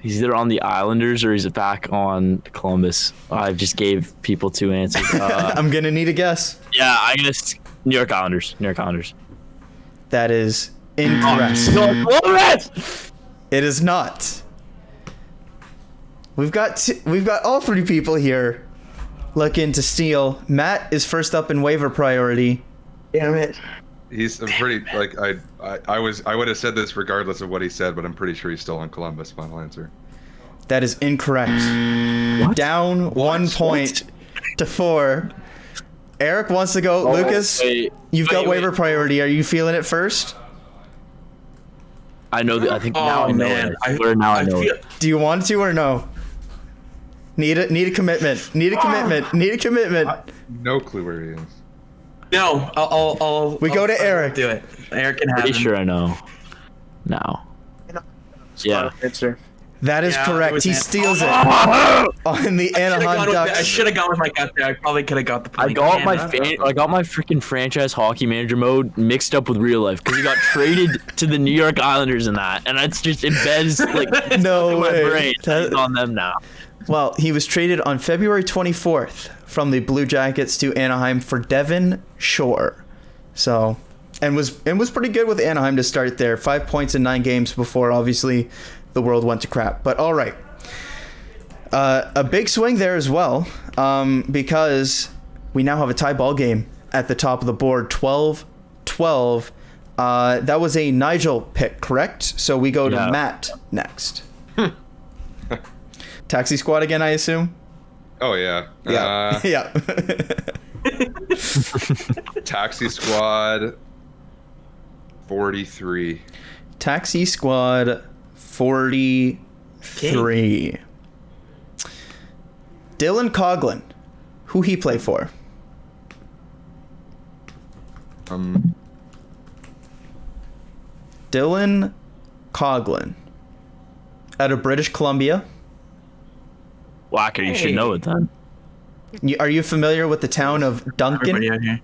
He's either on the Islanders or he's back on Columbus. I just gave people 2 answers. I'm gonna need a guess. Yeah, I guess New York Islanders. New York Islanders. That is incorrect. It is not. We've got all 3 people here looking to steal. Matt is first up in waiver priority. Damn it. He's a pretty like I would have said this regardless of what he said, but I'm pretty sure he's still on Columbus. Final answer. That is incorrect. What? Down 1 point to 4. Eric wants to go. Lucas, you've got waiver priority. Are you feeling it first? I know that. I think now I know it. I know it. Do you want to or no? Need a commitment. Need a commitment. Need a commitment. No clue where he is. No, I'll go to Eric. Do it. Eric can have Pretty him. sure I know. Now. Yeah. Answer. That is Yeah, it correct. was He him. steals it on the Anaheim I Ducks. should have gone with my gut there. I probably could have got the point. I got my freaking franchise hockey manager mode mixed up with real life because he got traded to the New York Islanders in that, and that's just embeds like No in my way. brain. It's on them now. Well, he was traded on February 24th from the Blue Jackets to Anaheim for Devon Shore. So, and was pretty good with Anaheim to start there. 5 points in 9 games before, obviously, the world went to crap. But all right. A big swing there as well, because we now have a tie ball game at the top of the board, 12-12. That was a Nigel pick, correct? So we go to Matt next. Taxi Squad again, I assume? Oh yeah. Yeah. Yeah. Taxi Squad 43. Taxi Squad 43. Dylan Coughlin. who he played for. Dylan Coughlin. Out of British Columbia. Wacker, you should know it then. Are you familiar with the town of Duncan? Everybody out here.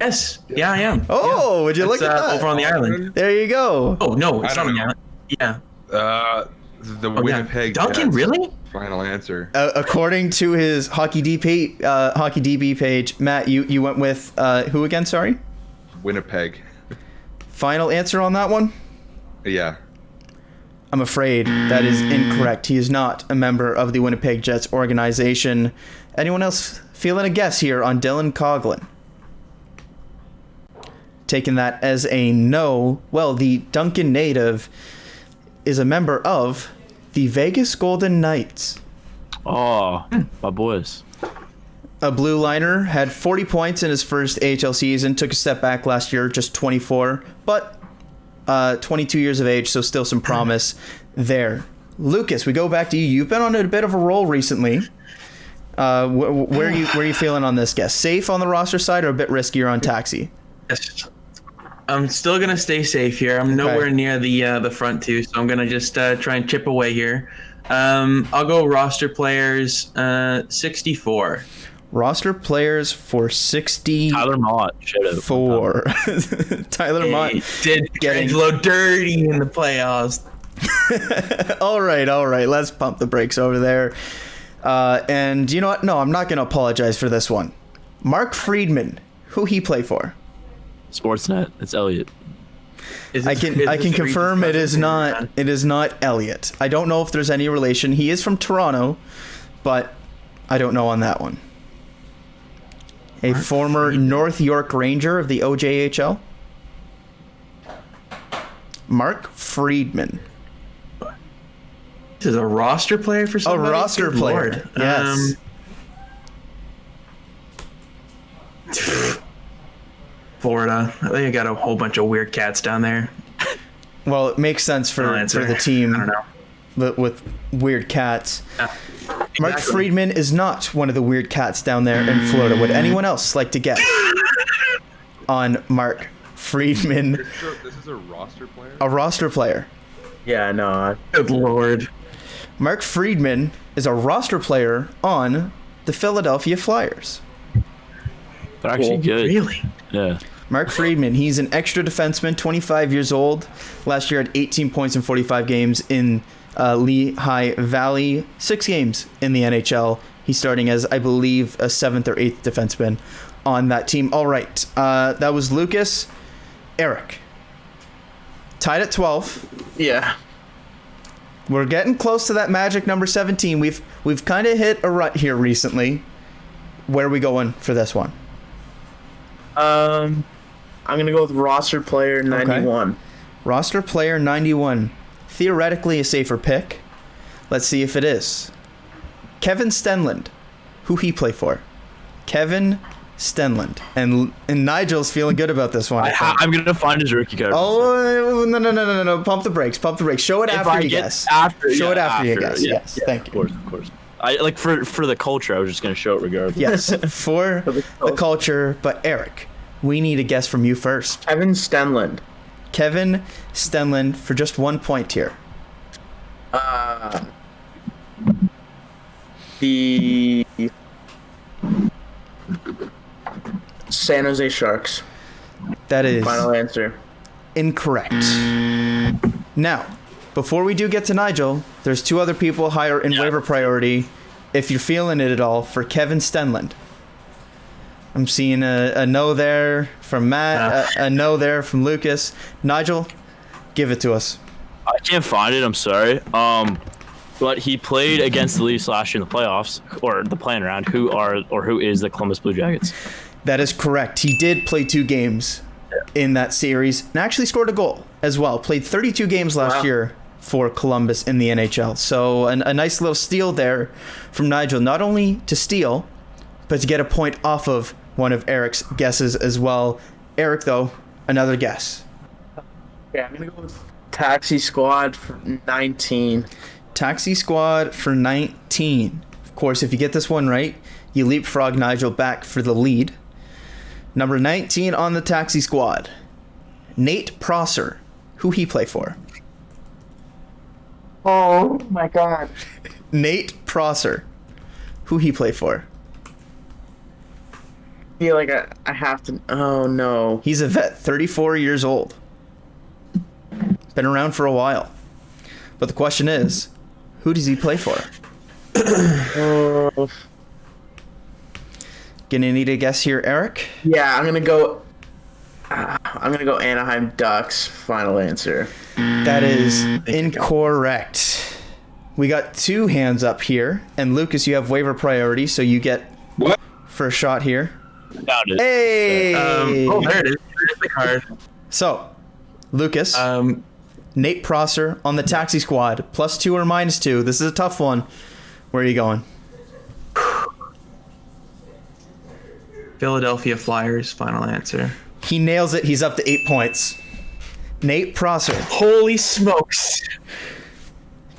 Yes. Yeah, I am. Oh, would you look at that? Over on the island. There you go. Oh, no, it's I not don't on the know. island. Yeah. The Winnipeg Duncan, Jets. really? Final answer. According to his Hockey DB page, Matt, you went with who again? Sorry. Winnipeg. Final answer on that one? Yeah. I'm afraid that is incorrect. He is not a member of the Winnipeg Jets organization. Anyone else feeling a guess here on Dylan Coughlin? Taking that as a no. Well, the Duncan native is a member of the Vegas Golden Knights. Oh, my boys. A blue liner, had 40 points in his first AHL season, took a step back last year, just 24, but 22 years of age, so still some promise there. Lucas, we go back to you. You've been on a bit of a roll recently. Where are you feeling on this guess? Safe on the roster side or a bit riskier on Taxi? Yes. I'm still gonna stay safe here. I'm nowhere near the front two, so I'm gonna just try and chip away here. I'll go roster players 64. Roster players for 64. Tyler Mott should have. Tyler Mott did Angelo dirty in the playoffs. all right. Let's pump the brakes over there. And you know what? No, I'm not going to apologize for this one. Mark Friedman, who he play for? Sportsnet. It's Elliot. I can confirm it is not. It is not Elliot. I don't know if there's any relation. He is from Toronto, but I don't know on that one. A former North York Ranger of the OJHL. Mark Friedman. This is a roster player for somebody? A roster Good player. Lord. Yes. Florida. I think I got a whole bunch of weird cats down there. Well, it makes sense for the team I don't know. with weird cats. Exactly. Mark Friedman is not one of the weird cats down there in Florida. Would anyone else like to guess on Mark Friedman? This is a roster player? A roster player. Yeah, no. Good Lord. Mark Friedman is a roster player on the Philadelphia Flyers. They're actually good. Really? Yeah. Mark Friedman, he's an extra defenseman, 25 years old. Last year had 18 points in 45 games in Lehigh Valley, 6 games in the NHL. He's starting as, I believe, a 7th or 8th defenseman on that team. All right, that was Lucas. Eric, tied at 12. Yeah. We're getting close to that magic number 17. We've kind of hit a rut here recently. Where are we going for this one? I'm gonna go with roster player 91. Okay. Roster player 91. Theoretically a safer pick. Let's see if it is. Kevin Stenlund. Who he play for? Kevin Stenlund. And Nigel's feeling good about this one. I'm going to find his rookie card. Oh, no. Pump the brakes. Show it after you guess. Show it after you guess. Yes, thank you. Of course. I like for the culture, I was just going to show it regardless. Yes, for the culture. But Eric, we need a guess from you first. Kevin Stenlund. Kevin Stenlund for just 1 point here. The San Jose Sharks. That is Final answer. incorrect. Now, before we do get to Nigel, there's 2 other people higher in waiver priority, if you're feeling it at all, for Kevin Stenlund. I'm seeing a no there from Matt, a no there from Lucas. Nigel, give it to us. I can't find it. I'm sorry. But he played against the Leafs last year in the playoffs, or the playing round. Who is the Columbus Blue Jackets? That is correct. He did play 2 games in that series and actually scored a goal as well. Played 32 games last year for Columbus in the NHL. So a nice little steal there from Nigel. Not only to steal, but to get a point off of one of Eric's guesses as well. Eric, though, another guess. Yeah, I'm gonna go with Taxi Squad for 19. Taxi Squad for 19. Of course, if you get this one right, you leapfrog Nigel back for the lead. Number 19 on the taxi squad, Nate Prosser. Who he play for? Oh my God. Nate Prosser. Who he play for? I feel like I have to. Oh no. He's a vet, 34 years old. Been around for a while. But the question is, who does he play for? Oh. Gonna need a guess here, Eric? Yeah, I'm gonna go Anaheim Ducks. Final answer. That is incorrect. We got 2 hands up here, and Lucas, you have waiver priority, so you get What? first shot here. Found it. Hey! Oh, there it is. There's the card. So, Lucas, Nate Prosser on the taxi squad, +2 or -2. This is a tough one. Where are you going? Philadelphia Flyers. Final answer. He nails it. He's up to 8 points. Nate Prosser. Holy smokes!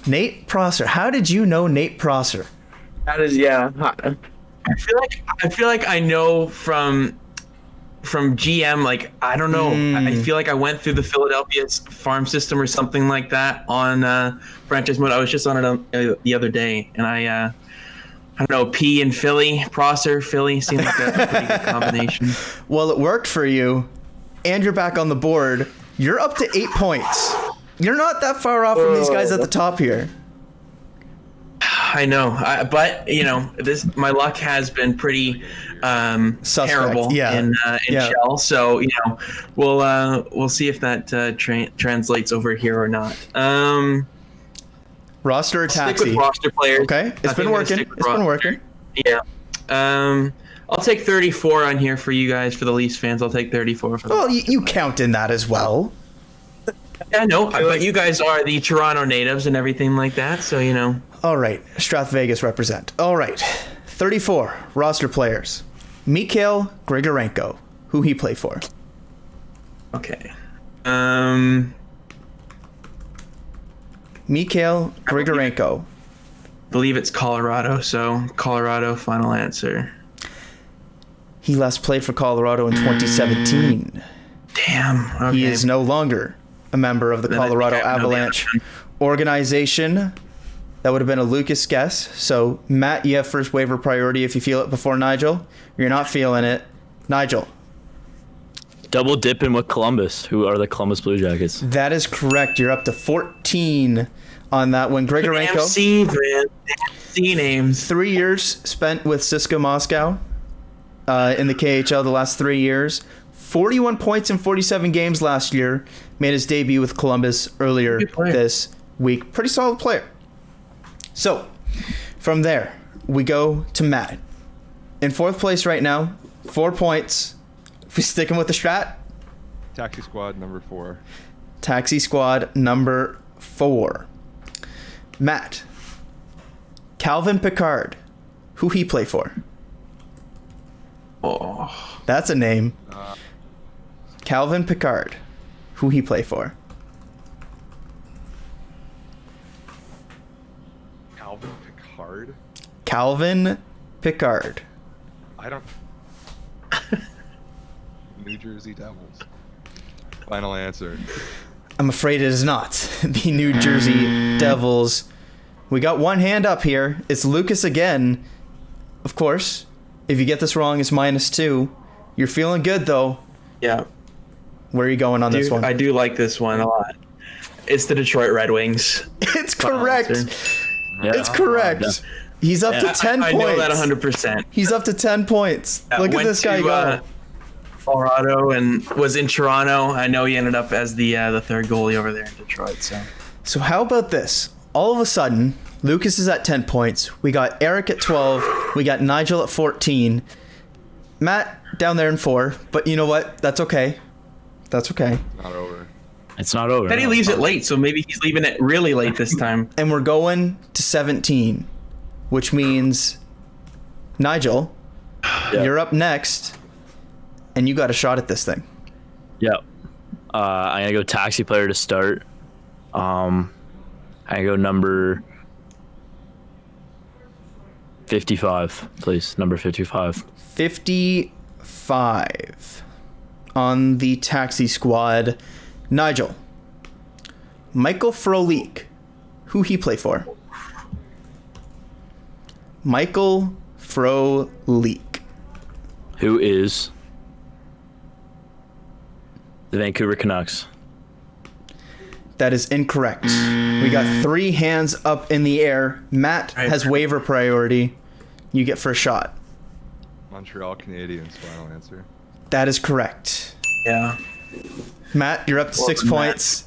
Nate Prosser. How did you know Nate Prosser? That is, yeah. I feel like I know from GM. Like, I don't know. I feel like I went through the Philadelphia farm system or something like that on franchise mode. I was just on it the other day, and I don't know. P and Philly, Prosser, Philly seemed like a pretty good combination. Well, it worked for you, and you're back on the board. You're up to 8 points. You're not that far off from these guys at the top here. I know, but my luck has been pretty terrible in Shell. So we'll see if that translates over here or not. Roster or taxi? Stick with roster players. Okay, it's been working. It's been working. Yeah. I'll take 34 on here for you guys, for the Leafs fans. I'll take 34 for them. Well, you count in that as well. Yeah, I know, but you guys are the Toronto natives and everything like that, so All right, Strath Vegas represent. All right, 34 roster players. Mikhail Grigorenko. Who he play for? Okay. Mikhail Grigorenko. Believe it's Colorado, so Colorado. Final answer. He last played for Colorado in 2017. Damn. Okay. He is no longer a member of the Colorado Avalanche organization. That would have been a Lucas guess. So, Matt, you have first waiver priority if you feel it before Nigel. You're not feeling it. Nigel. Double dipping with Columbus, who are the Columbus Blue Jackets. That is correct. You're up to 14 on that one. Grigorenko. AMC, man. AMC names. 3 years spent with CSKA Moscow in the KHL the last 3 years. 41 points in 47 games last year. Made his debut with Columbus earlier this week. Pretty solid player. So, from there, we go to Matt. In 4th place right now, 4 points. If we sticking with the strat? Taxi squad number 4. Taxi squad number 4. Matt. Calvin Pickard. Who he play for? Oh. That's a name. Calvin Pickard. Who he play for? Calvin Pickard? Calvin Pickard. I don't... New Jersey Devils. Final answer. I'm afraid it is not. The New Jersey Devils. We got one hand up here. It's Lucas again. Of course, if you get this wrong, it's -2. You're feeling good, though. Yeah. Where are you going on this one? I do like this one a lot. It's the Detroit Red Wings. It's correct. Yeah. It's correct. Yeah. He's up to 10 points. I know that 100%. He's up to 10 points. Look at this guy go. Colorado and was in Toronto. I know he ended up as the third goalie over there in Detroit. So how about this? All of a sudden, Lucas is at 10 points. We got Eric at 12. We got Nigel at 14. Matt down there in 4. But you know what? That's okay. That's okay. Not over. It's not over. Then he leaves it late, so maybe he's leaving it really late this time. And we're going to 17, which means, Nigel, you're up next, and you got a shot at this thing. Yeah. I'm going to go taxi player to start. I'm going to go number 55, please. Number 55. 55 on the taxi squad. Nigel. Michael Frolik. Who he play for? Michael Frolik. Who is the Vancouver Canucks? That is incorrect. We got 3 hands up in the air. Matt has waiver priority. You get first shot. Montreal Canadiens, final answer. That is correct. Yeah. Matt, you're up to 6 points.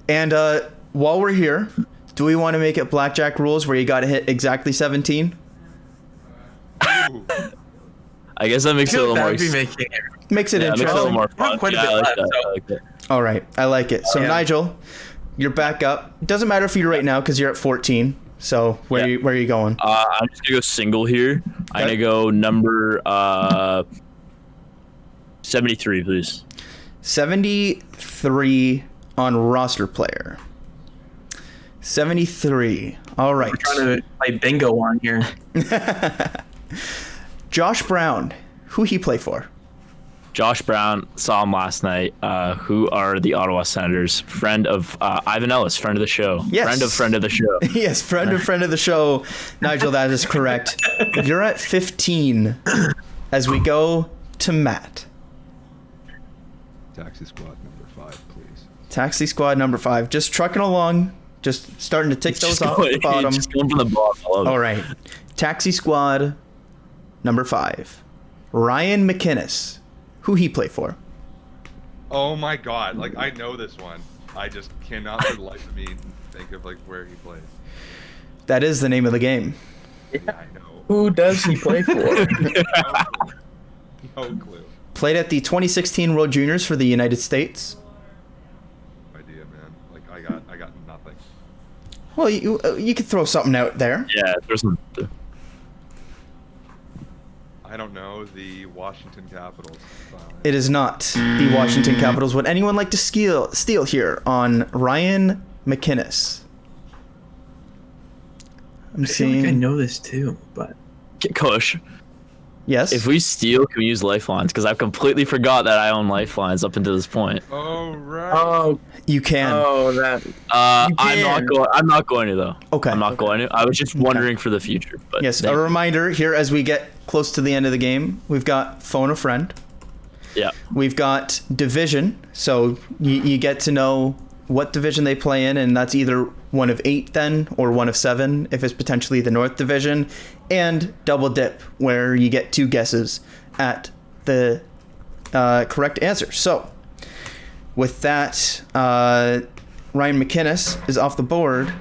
And while we're here, do we want to make it blackjack rules where you got to hit exactly 17? Ooh. I guess that makes it a little more. Makes it Makes it Yeah, it makes it a little interesting. more fun. Quite a Yeah, bit I like left, that. so- I like that. All right, I like it. So Yeah. Nigel, you're back up. Doesn't matter for you right now because you're at 14. So where are you going? I'm just gonna go single here. I'm Okay. gonna go number 73, please. 73 on roster player. 73. All right. We're trying to play bingo on here. Josh Brown. Who he play for? Josh Brown, saw him last night. Who are the Ottawa Senators? Friend of Ivan Ellis, friend of the show. Yes. Friend of the show. Yes, friend of the show. Nigel, that is correct. You're at 15 as we go to Matt. Taxi squad number 5, please. Taxi squad number 5. Just trucking along. Just starting to tick those off at the bottom. Just going from the bottom. I love it. All right. Taxi squad number 5. Ryan McInnes. Who he play for? Oh my god, like I know this one. I just cannot for the life of me think of like where he plays. That is the name of the game. Yeah, I know. Who does he play for? No clue. Played at the 2016 World Juniors for the United States. No idea, man. Like I got nothing. Well, you could throw something out there. Yeah, there's some. I don't know, the Washington Capitals. It is not the Washington Capitals. Would anyone like to steal here on Ryan McInnes? I'm I feel like I seeing. know this too, but Kush, Yes. if we steal, can we use lifelines? Because I've completely forgot that I own lifelines up until this point. Oh right. Oh, You can. that. I'm can. not going to though. Okay. I'm not going to. I was just wondering for the future. But Yes. thank A you. reminder here as we get close to the end of the game. We've got phone a friend. Yeah. We've got division, so you get to know what division they play in, and that's either one of 8 then, or one of 7 if it's potentially the North Division, and double dip, where you get 2 guesses at the correct answer. So, with that, Ryan McInnes is off the board.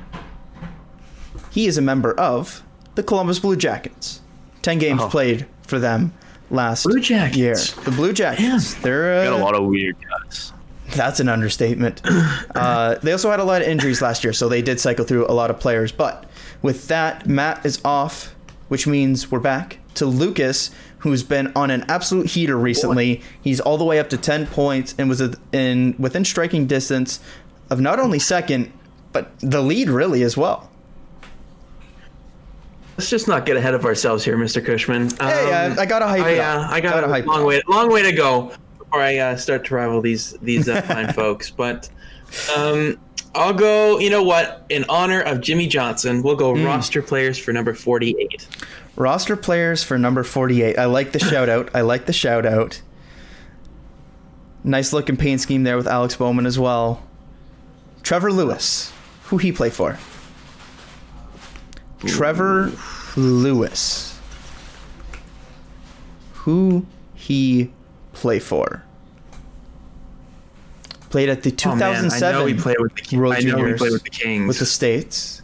He is a member of the Columbus Blue Jackets. 10 games played for them last Blue Jackets. year. The Blue Jackets. They're Got a lot of weird guys. that's an understatement. They also had a lot of injuries last year, so they did cycle through a lot of players. But with that, Matt is off, which means we're back to Lukas, who's been on an absolute heater recently. He's all the way up to 10 points and was within striking distance of not only second, but the lead really as well. let's just not get ahead of ourselves here, Mr. Cushman. Hey, I gotta hype it up. I got a hype it long up. way to go before I start to rival these fine folks. But I'll go. You know what? In honor of Jimmy Johnson, we'll go roster players for number 48. Roster players for number 48. I like the shout out. Nice looking paint scheme there with Alex Bowman as well. Trevor Lewis. Who he play for? Trevor Lewis. Who he play for? Played at the Oh, man, 2007 I know he played with the World I know he Juniors played with the Kings. with the States.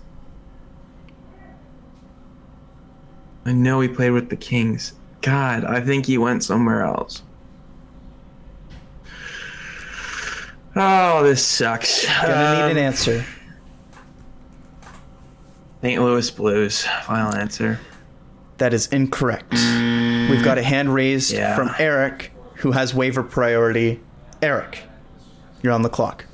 I know he played with the Kings. God, I think he went somewhere else. Oh, this sucks. Gonna need an answer. St. Louis Blues. Final answer. That is incorrect. We've got a hand raised Yeah. from Eric, who has waiver priority. Eric, you're on the clock.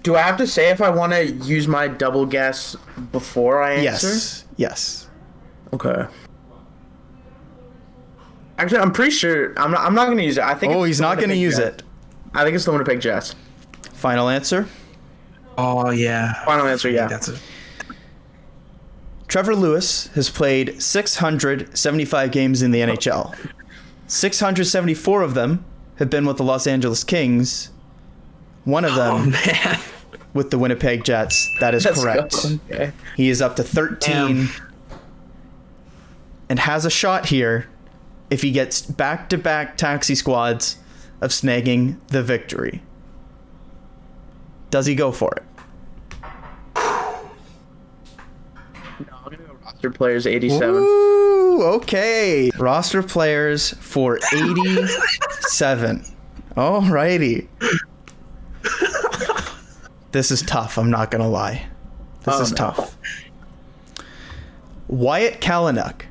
Do I have to say if I want to use my double guess before I answer? Yes. Okay. Actually, I'm pretty sure I'm not going to use it. I think. He's not going to use it. I think it's the Winnipeg Jets. Final answer? Oh yeah. Final answer. Yeah. That's it. Trevor Lewis has played 675 games in the NHL. 674 of them have been with the Los Angeles Kings. One of them Man. with the Winnipeg Jets. That is Let's correct. go. Okay. He is up to 13 Damn. and has a shot here if he gets back-to-back taxi squads of snagging the victory. Does he go for it? No, I'm going to go roster players 87. Ooh, okay. Roster players for 87. Alrighty. This is tough, I'm not going to lie. This is tough. Wyatt Kalynuk.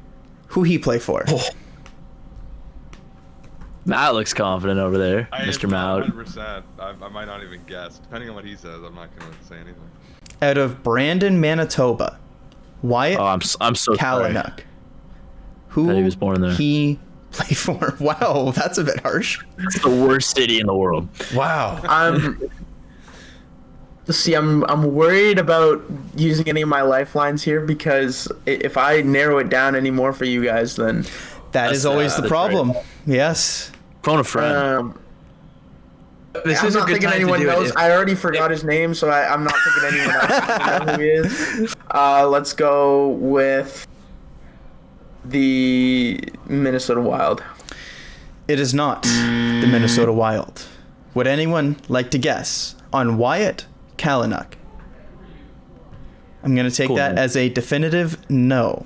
Who he play for? Matt looks confident over there, I Mr. am Mallard. 100%. I might not even guess. Depending on what he says, I'm not going to say anything. Out of Brandon, Manitoba. Wyatt Oh, I'm so sorry. Kalynuk. Who That he was born there. he play for? Wow, that's a bit harsh. It's the worst city in the world. Wow. I'm worried about using any of my lifelines here because if I narrow it down any more for you guys, then That is always the that's problem. Yes. Phone a friend. This I'm is a not good thinking time anyone to do knows. it. I already forgot his name, so I'm not thinking anyone else knows who he is. Let's go with the Minnesota Wild. It is not the Minnesota Wild. Would anyone like to guess on Wyatt Kalynuk? I'm going to take Cool that name. as a definitive no.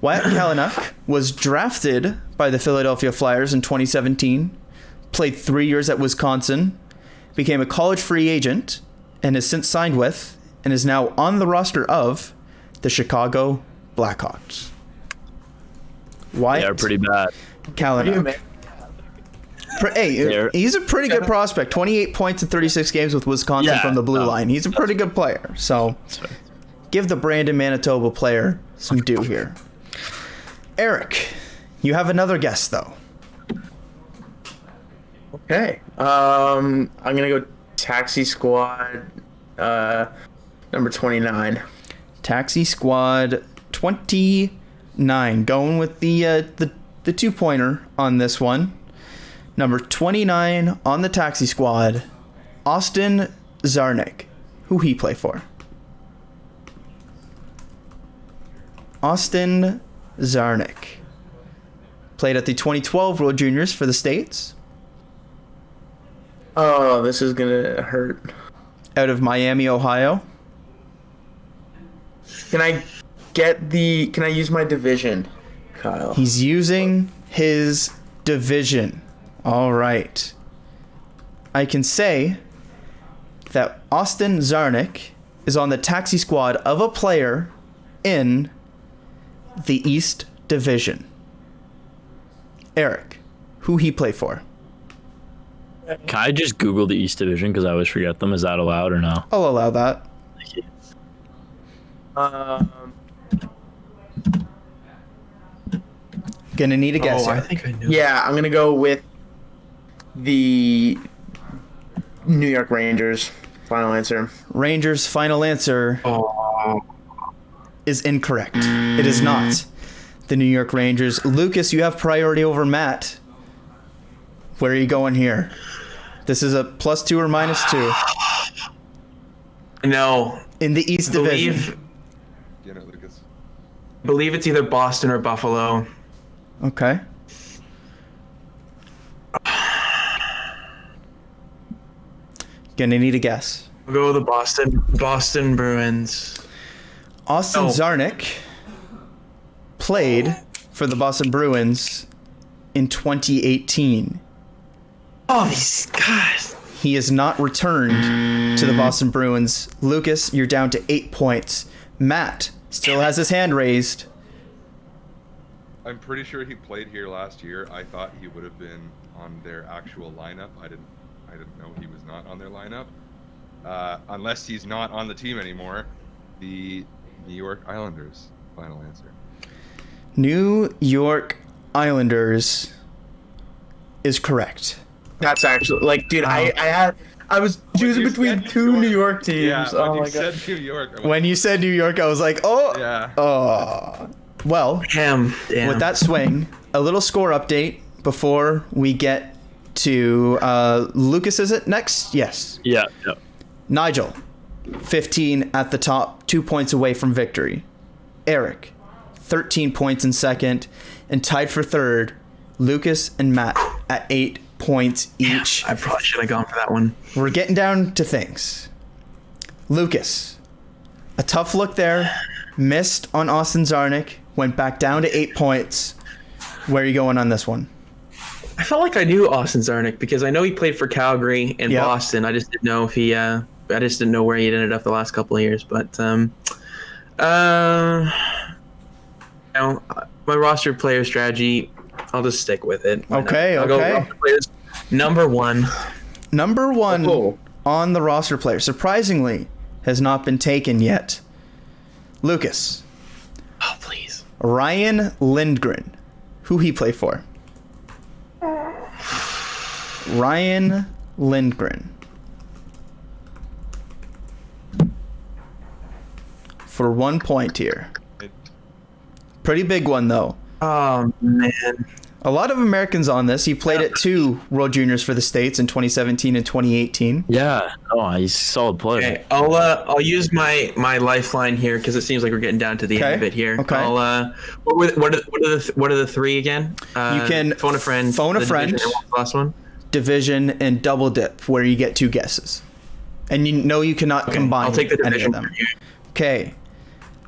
Wyatt Kalynuk was drafted by the Philadelphia Flyers in 2017, played 3 years at Wisconsin, became a college free agent, and has since signed with and is now on the roster of the Chicago Blackhawks. Wyatt They are pretty bad. Kalynuk. Hey, They're- he's a pretty good prospect. 28 points in 36 games with Wisconsin Yeah, from the blue no, line. He's a pretty good player. So give the Brandon, Manitoba player some due here. Eric, you have another guess, though. Okay. I'm gonna go Taxi Squad, number 29. Taxi Squad 29. Going with the 2-pointer on this one. Number 29 on the Taxi Squad, Austin Czarnik. Who he play for? Austin Czarnik. Played at the 2012 World Juniors for the States. Oh, this is gonna hurt. Out of Miami, Ohio. Can I use my division, Kyle? He's using his division. All right. I can say that Austin Czarnik is on the taxi squad of a player in the East Division. Eric, who he play for? Can I just Google the East Division because I always forget them? Is that allowed or no? I'll allow that. Gonna need a guess I here. think I knew. Yeah, I'm gonna go with the New York Rangers. Final answer. Rangers' final answer Oh, is incorrect. It is not the New York Rangers. Lucas, you have priority over Matt. Where are you going here? This is a +2 or -2 no. in the East Division. Get it, Lucas. Believe it's either Boston or Buffalo. Okay. Gonna need a guess. We'll go with the Boston Bruins. Austin Oh. Czarnik played for the Boston Bruins in 2018. Oh, these guys. He has not returned to the Boston Bruins. Lucas, you're down to 8 points. Matt still has his hand raised. I'm pretty sure he played here last year. I thought he would have been on their actual lineup. I didn't know he was not on their lineup. unless he's not on the team anymore, the New York Islanders. Final answer. New York Islanders is correct. That's actually like, dude, I was choosing between two New York teams. Yeah, oh when my you god. said New York. I went, When you said New York, I was like, oh. Yeah. Oh. Well, Damn. with that swing, a little score update before we get to Lucas, is it next? Yes. Yeah. Nigel, 15 at the top, 2 points away from victory. Eric, 13 points in second, and tied for third, Lucas and Matt at 8 points each. I probably should have gone for that one. We're getting down to things. Lucas, a tough look there, missed on Austin Czarnik, went back down to 8 points. Where are you going on this one? I felt like I knew Austin Czarnik because I know he played for Calgary and Yep. Boston. I just didn't know if he. I just didn't know where he had ended up the last couple of years. But my roster player strategy, I'll just stick with it. Why not? Okay, I'll go okay. roster players. Number one. Number one Oh. on the roster player, surprisingly, has not been taken yet. Lucas, Oh please. Ryan Lindgren, who he play for? Ryan Lindgren. For 1 point here. Pretty big one, though. Oh man. A lot of Americans on this. He played at 2 World Juniors for the States in 2017 and 2018. Yeah. Oh, he's a solid player. Okay, I'll use my lifeline here because it seems like we're getting down to the end of Okay, it here. okay. What are the three again? You can phone a friend. phone a the friend. division, and what's the last one. Division and double dip, where you get 2 guesses. And you know you cannot combine I'll take the any of division them. one here. Okay.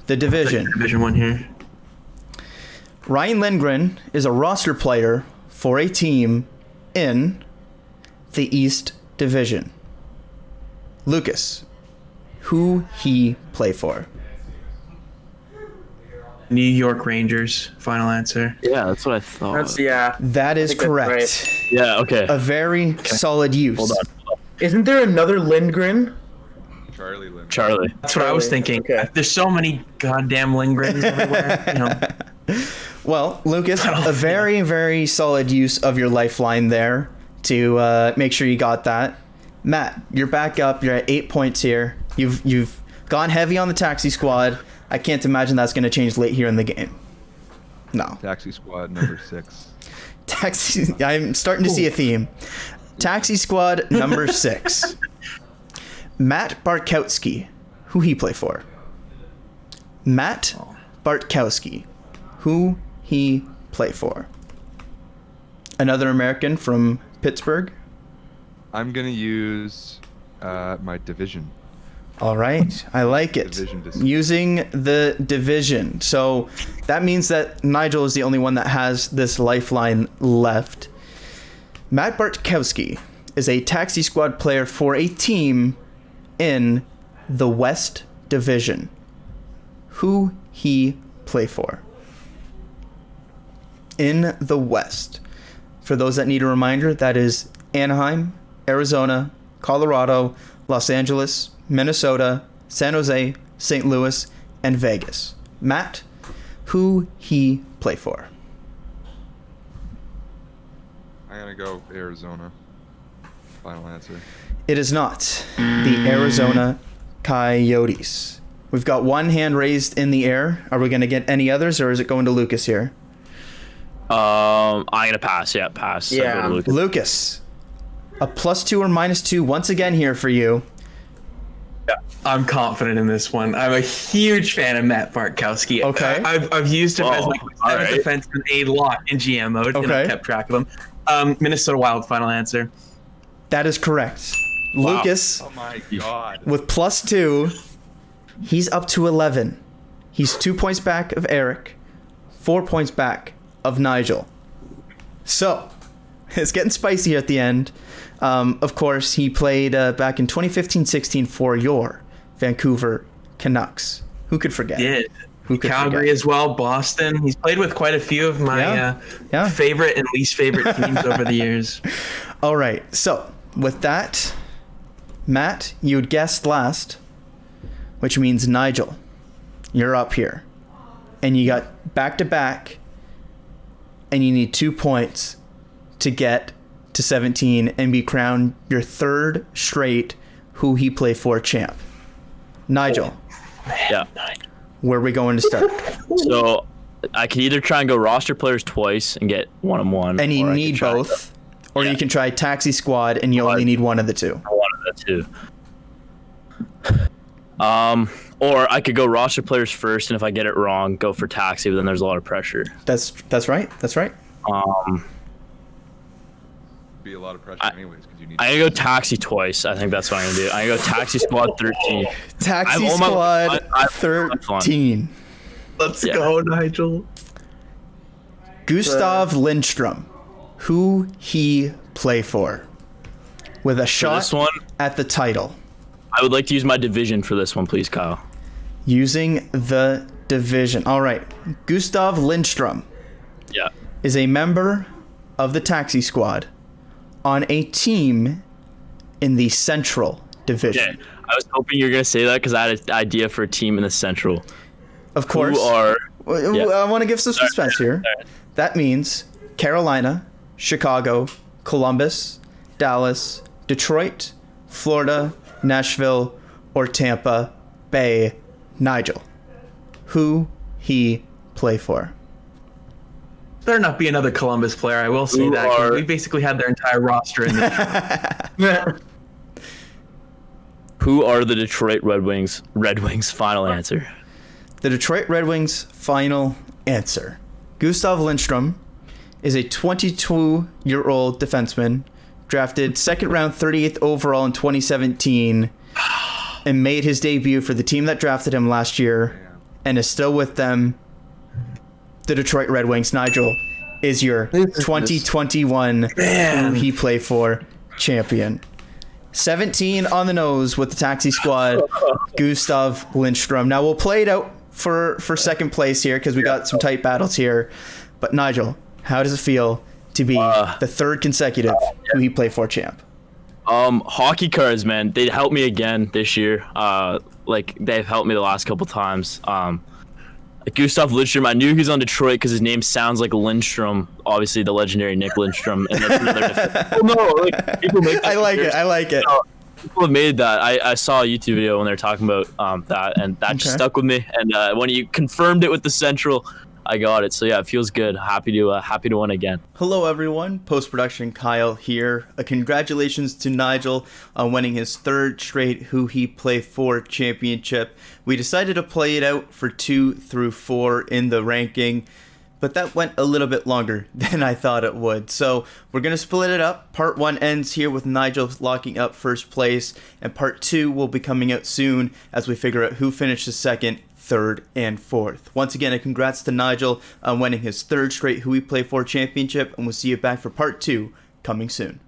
The division. Division one here. Ryan Lindgren is a roster player for a team in the East Division. Lucas, who he play for? New York Rangers. Final answer. Yeah, that's what I thought. That is think that's correct. right. Yeah. Okay. A very solid use. Hold on. Isn't there another Lindgren? Charlie Lindgren. Charlie. That's what I was thinking. Okay. There's so many goddamn Lindgrens everywhere. You know. Well, Lucas, a very, very solid use of your lifeline there to make sure you got that. Matt, you're back up. You're at 8 points here. You've gone heavy on the taxi squad. I can't imagine that's going to change late here in the game. No. Taxi Squad number 6. Taxi. I'm starting to see a theme. Taxi squad number 6. Matt Bartkowski, who he play for? Matt Bartkowski, who he play for? Another American from Pittsburgh. I'm gonna use my division. All right, I like it. Division. Using the division. So that means that Nigel is the only one that has this lifeline left. Matt Bartkowski is a taxi squad player for a team in the West Division. Who he play for? In the West. For those that need a reminder, that is Anaheim, Arizona, Colorado, Los Angeles, Minnesota, San Jose, St. Louis, and Vegas. Matt, who he play for? I'm gonna go Arizona. Final answer. It is not the Arizona Coyotes. We've got one hand raised in the air. Are we going to get any others, or is it going to Lucas here? I'm gonna pass. Yeah, pass. I'll Yeah. go to Lucas. Lucas, a +2 or -2 once again here for you. I'm confident in this one. I'm a huge fan of Matt Bartkowski. Okay. I've used him as Oh, like all seventh right. defenseman a lot in GM mode, and Okay. I've kept track of him. Minnesota Wild. Final answer. That is correct. Lucas, Oh my god. with +2, he's up to 11. He's 2 points back of Eric, 4 points back of Nigel. So, it's getting spicy at the end. Of course, he played back in 2015-16 for your Vancouver Canucks. Who could forget? Did. Who could Calgary forget? as well. Boston. He's played with quite a few of my Yeah. favorite and least favorite teams over the years. All right. So, with that, Matt, you had guessed last, which means Nigel, you're up here. And you got back-to-back, and you need 2 points to get to 17 and be crowned your third straight Who He Play For champ. Nigel, Yeah. where are we going to start? So I could either try and go roster players twice and get 1-on-1. And you or I need could try both, or Yeah. you can try Taxi Squad and you only need one of the two. one of the two. Or I could go roster players first, and if I get it wrong, go for Taxi, but then there's a lot of pressure. That's right. That's right. Be a lot of pressure anyways because you need. I'm gonna go Taxi twice. I think that's what I'm gonna do. I'm gonna go Taxi Squad 13. Taxi I've all my- Squad I've- 13. Let's Yeah. go, Nigel. Gustav Lindstrom. Who He Play For? With a For shot this one, at the title. I would like to use my division for this one, please, Kyle. Using the division. All right. Gustav Lindstrom Yeah. is a member of the Taxi Squad on a team in the Central Division. Okay. I was hoping you were gonna say that because I had an idea for a team in the Central. Of course. Who are? Yeah. I want to give some suspense here. That means Carolina, Chicago, Columbus, Dallas, Detroit, Florida, Nashville, or Tampa Bay. Nigel. Who He Play For? Better not be another Columbus player. I will say Who that 'cause are- we basically had their entire roster in the Who are the Detroit Red Wings? Red Wings. Final answer. The Detroit Red Wings' final answer. Gustav Lindstrom is a 22-year-old defenseman drafted second round 38th overall in 2017 and made his debut for the team that drafted him last year and is still with them. The Detroit Red Wings. Nigel is your 2021 Who He Play For champion. 17 on the nose with the Taxi Squad, Gustav Lindstrom. Now we'll play it out for second place here because we got some tight battles here. But Nigel, how does it feel to be the third consecutive Who He Play For champ? Hockey cards, man. They helped me again this year. Like they've helped me the last couple times. Gustav Lindstrom, I knew he was on Detroit because his name sounds like Lindstrom, obviously the legendary Nick Lindstrom. And that's another well, no, like, people make I like it. I like it. People have made that. I saw a YouTube video when they were talking about that, and that just stuck with me. And when you confirmed it with the Central, I got it. So yeah, it feels good. Happy to win again. Hello everyone, post-production Kyle here. Congratulations to Nigel on winning his third straight Who He Play For championship. We decided to play it out for 2 through 4 in the ranking, but that went a little bit longer than I thought it would. So we're going to split it up. Part 1 ends here with Nigel locking up first place, and part 2 will be coming out soon as we figure out who finishes second, third, and fourth. Once again, a congrats to Nigel on winning his third straight Who We Play For championship, and we'll see you back for part 2 coming soon.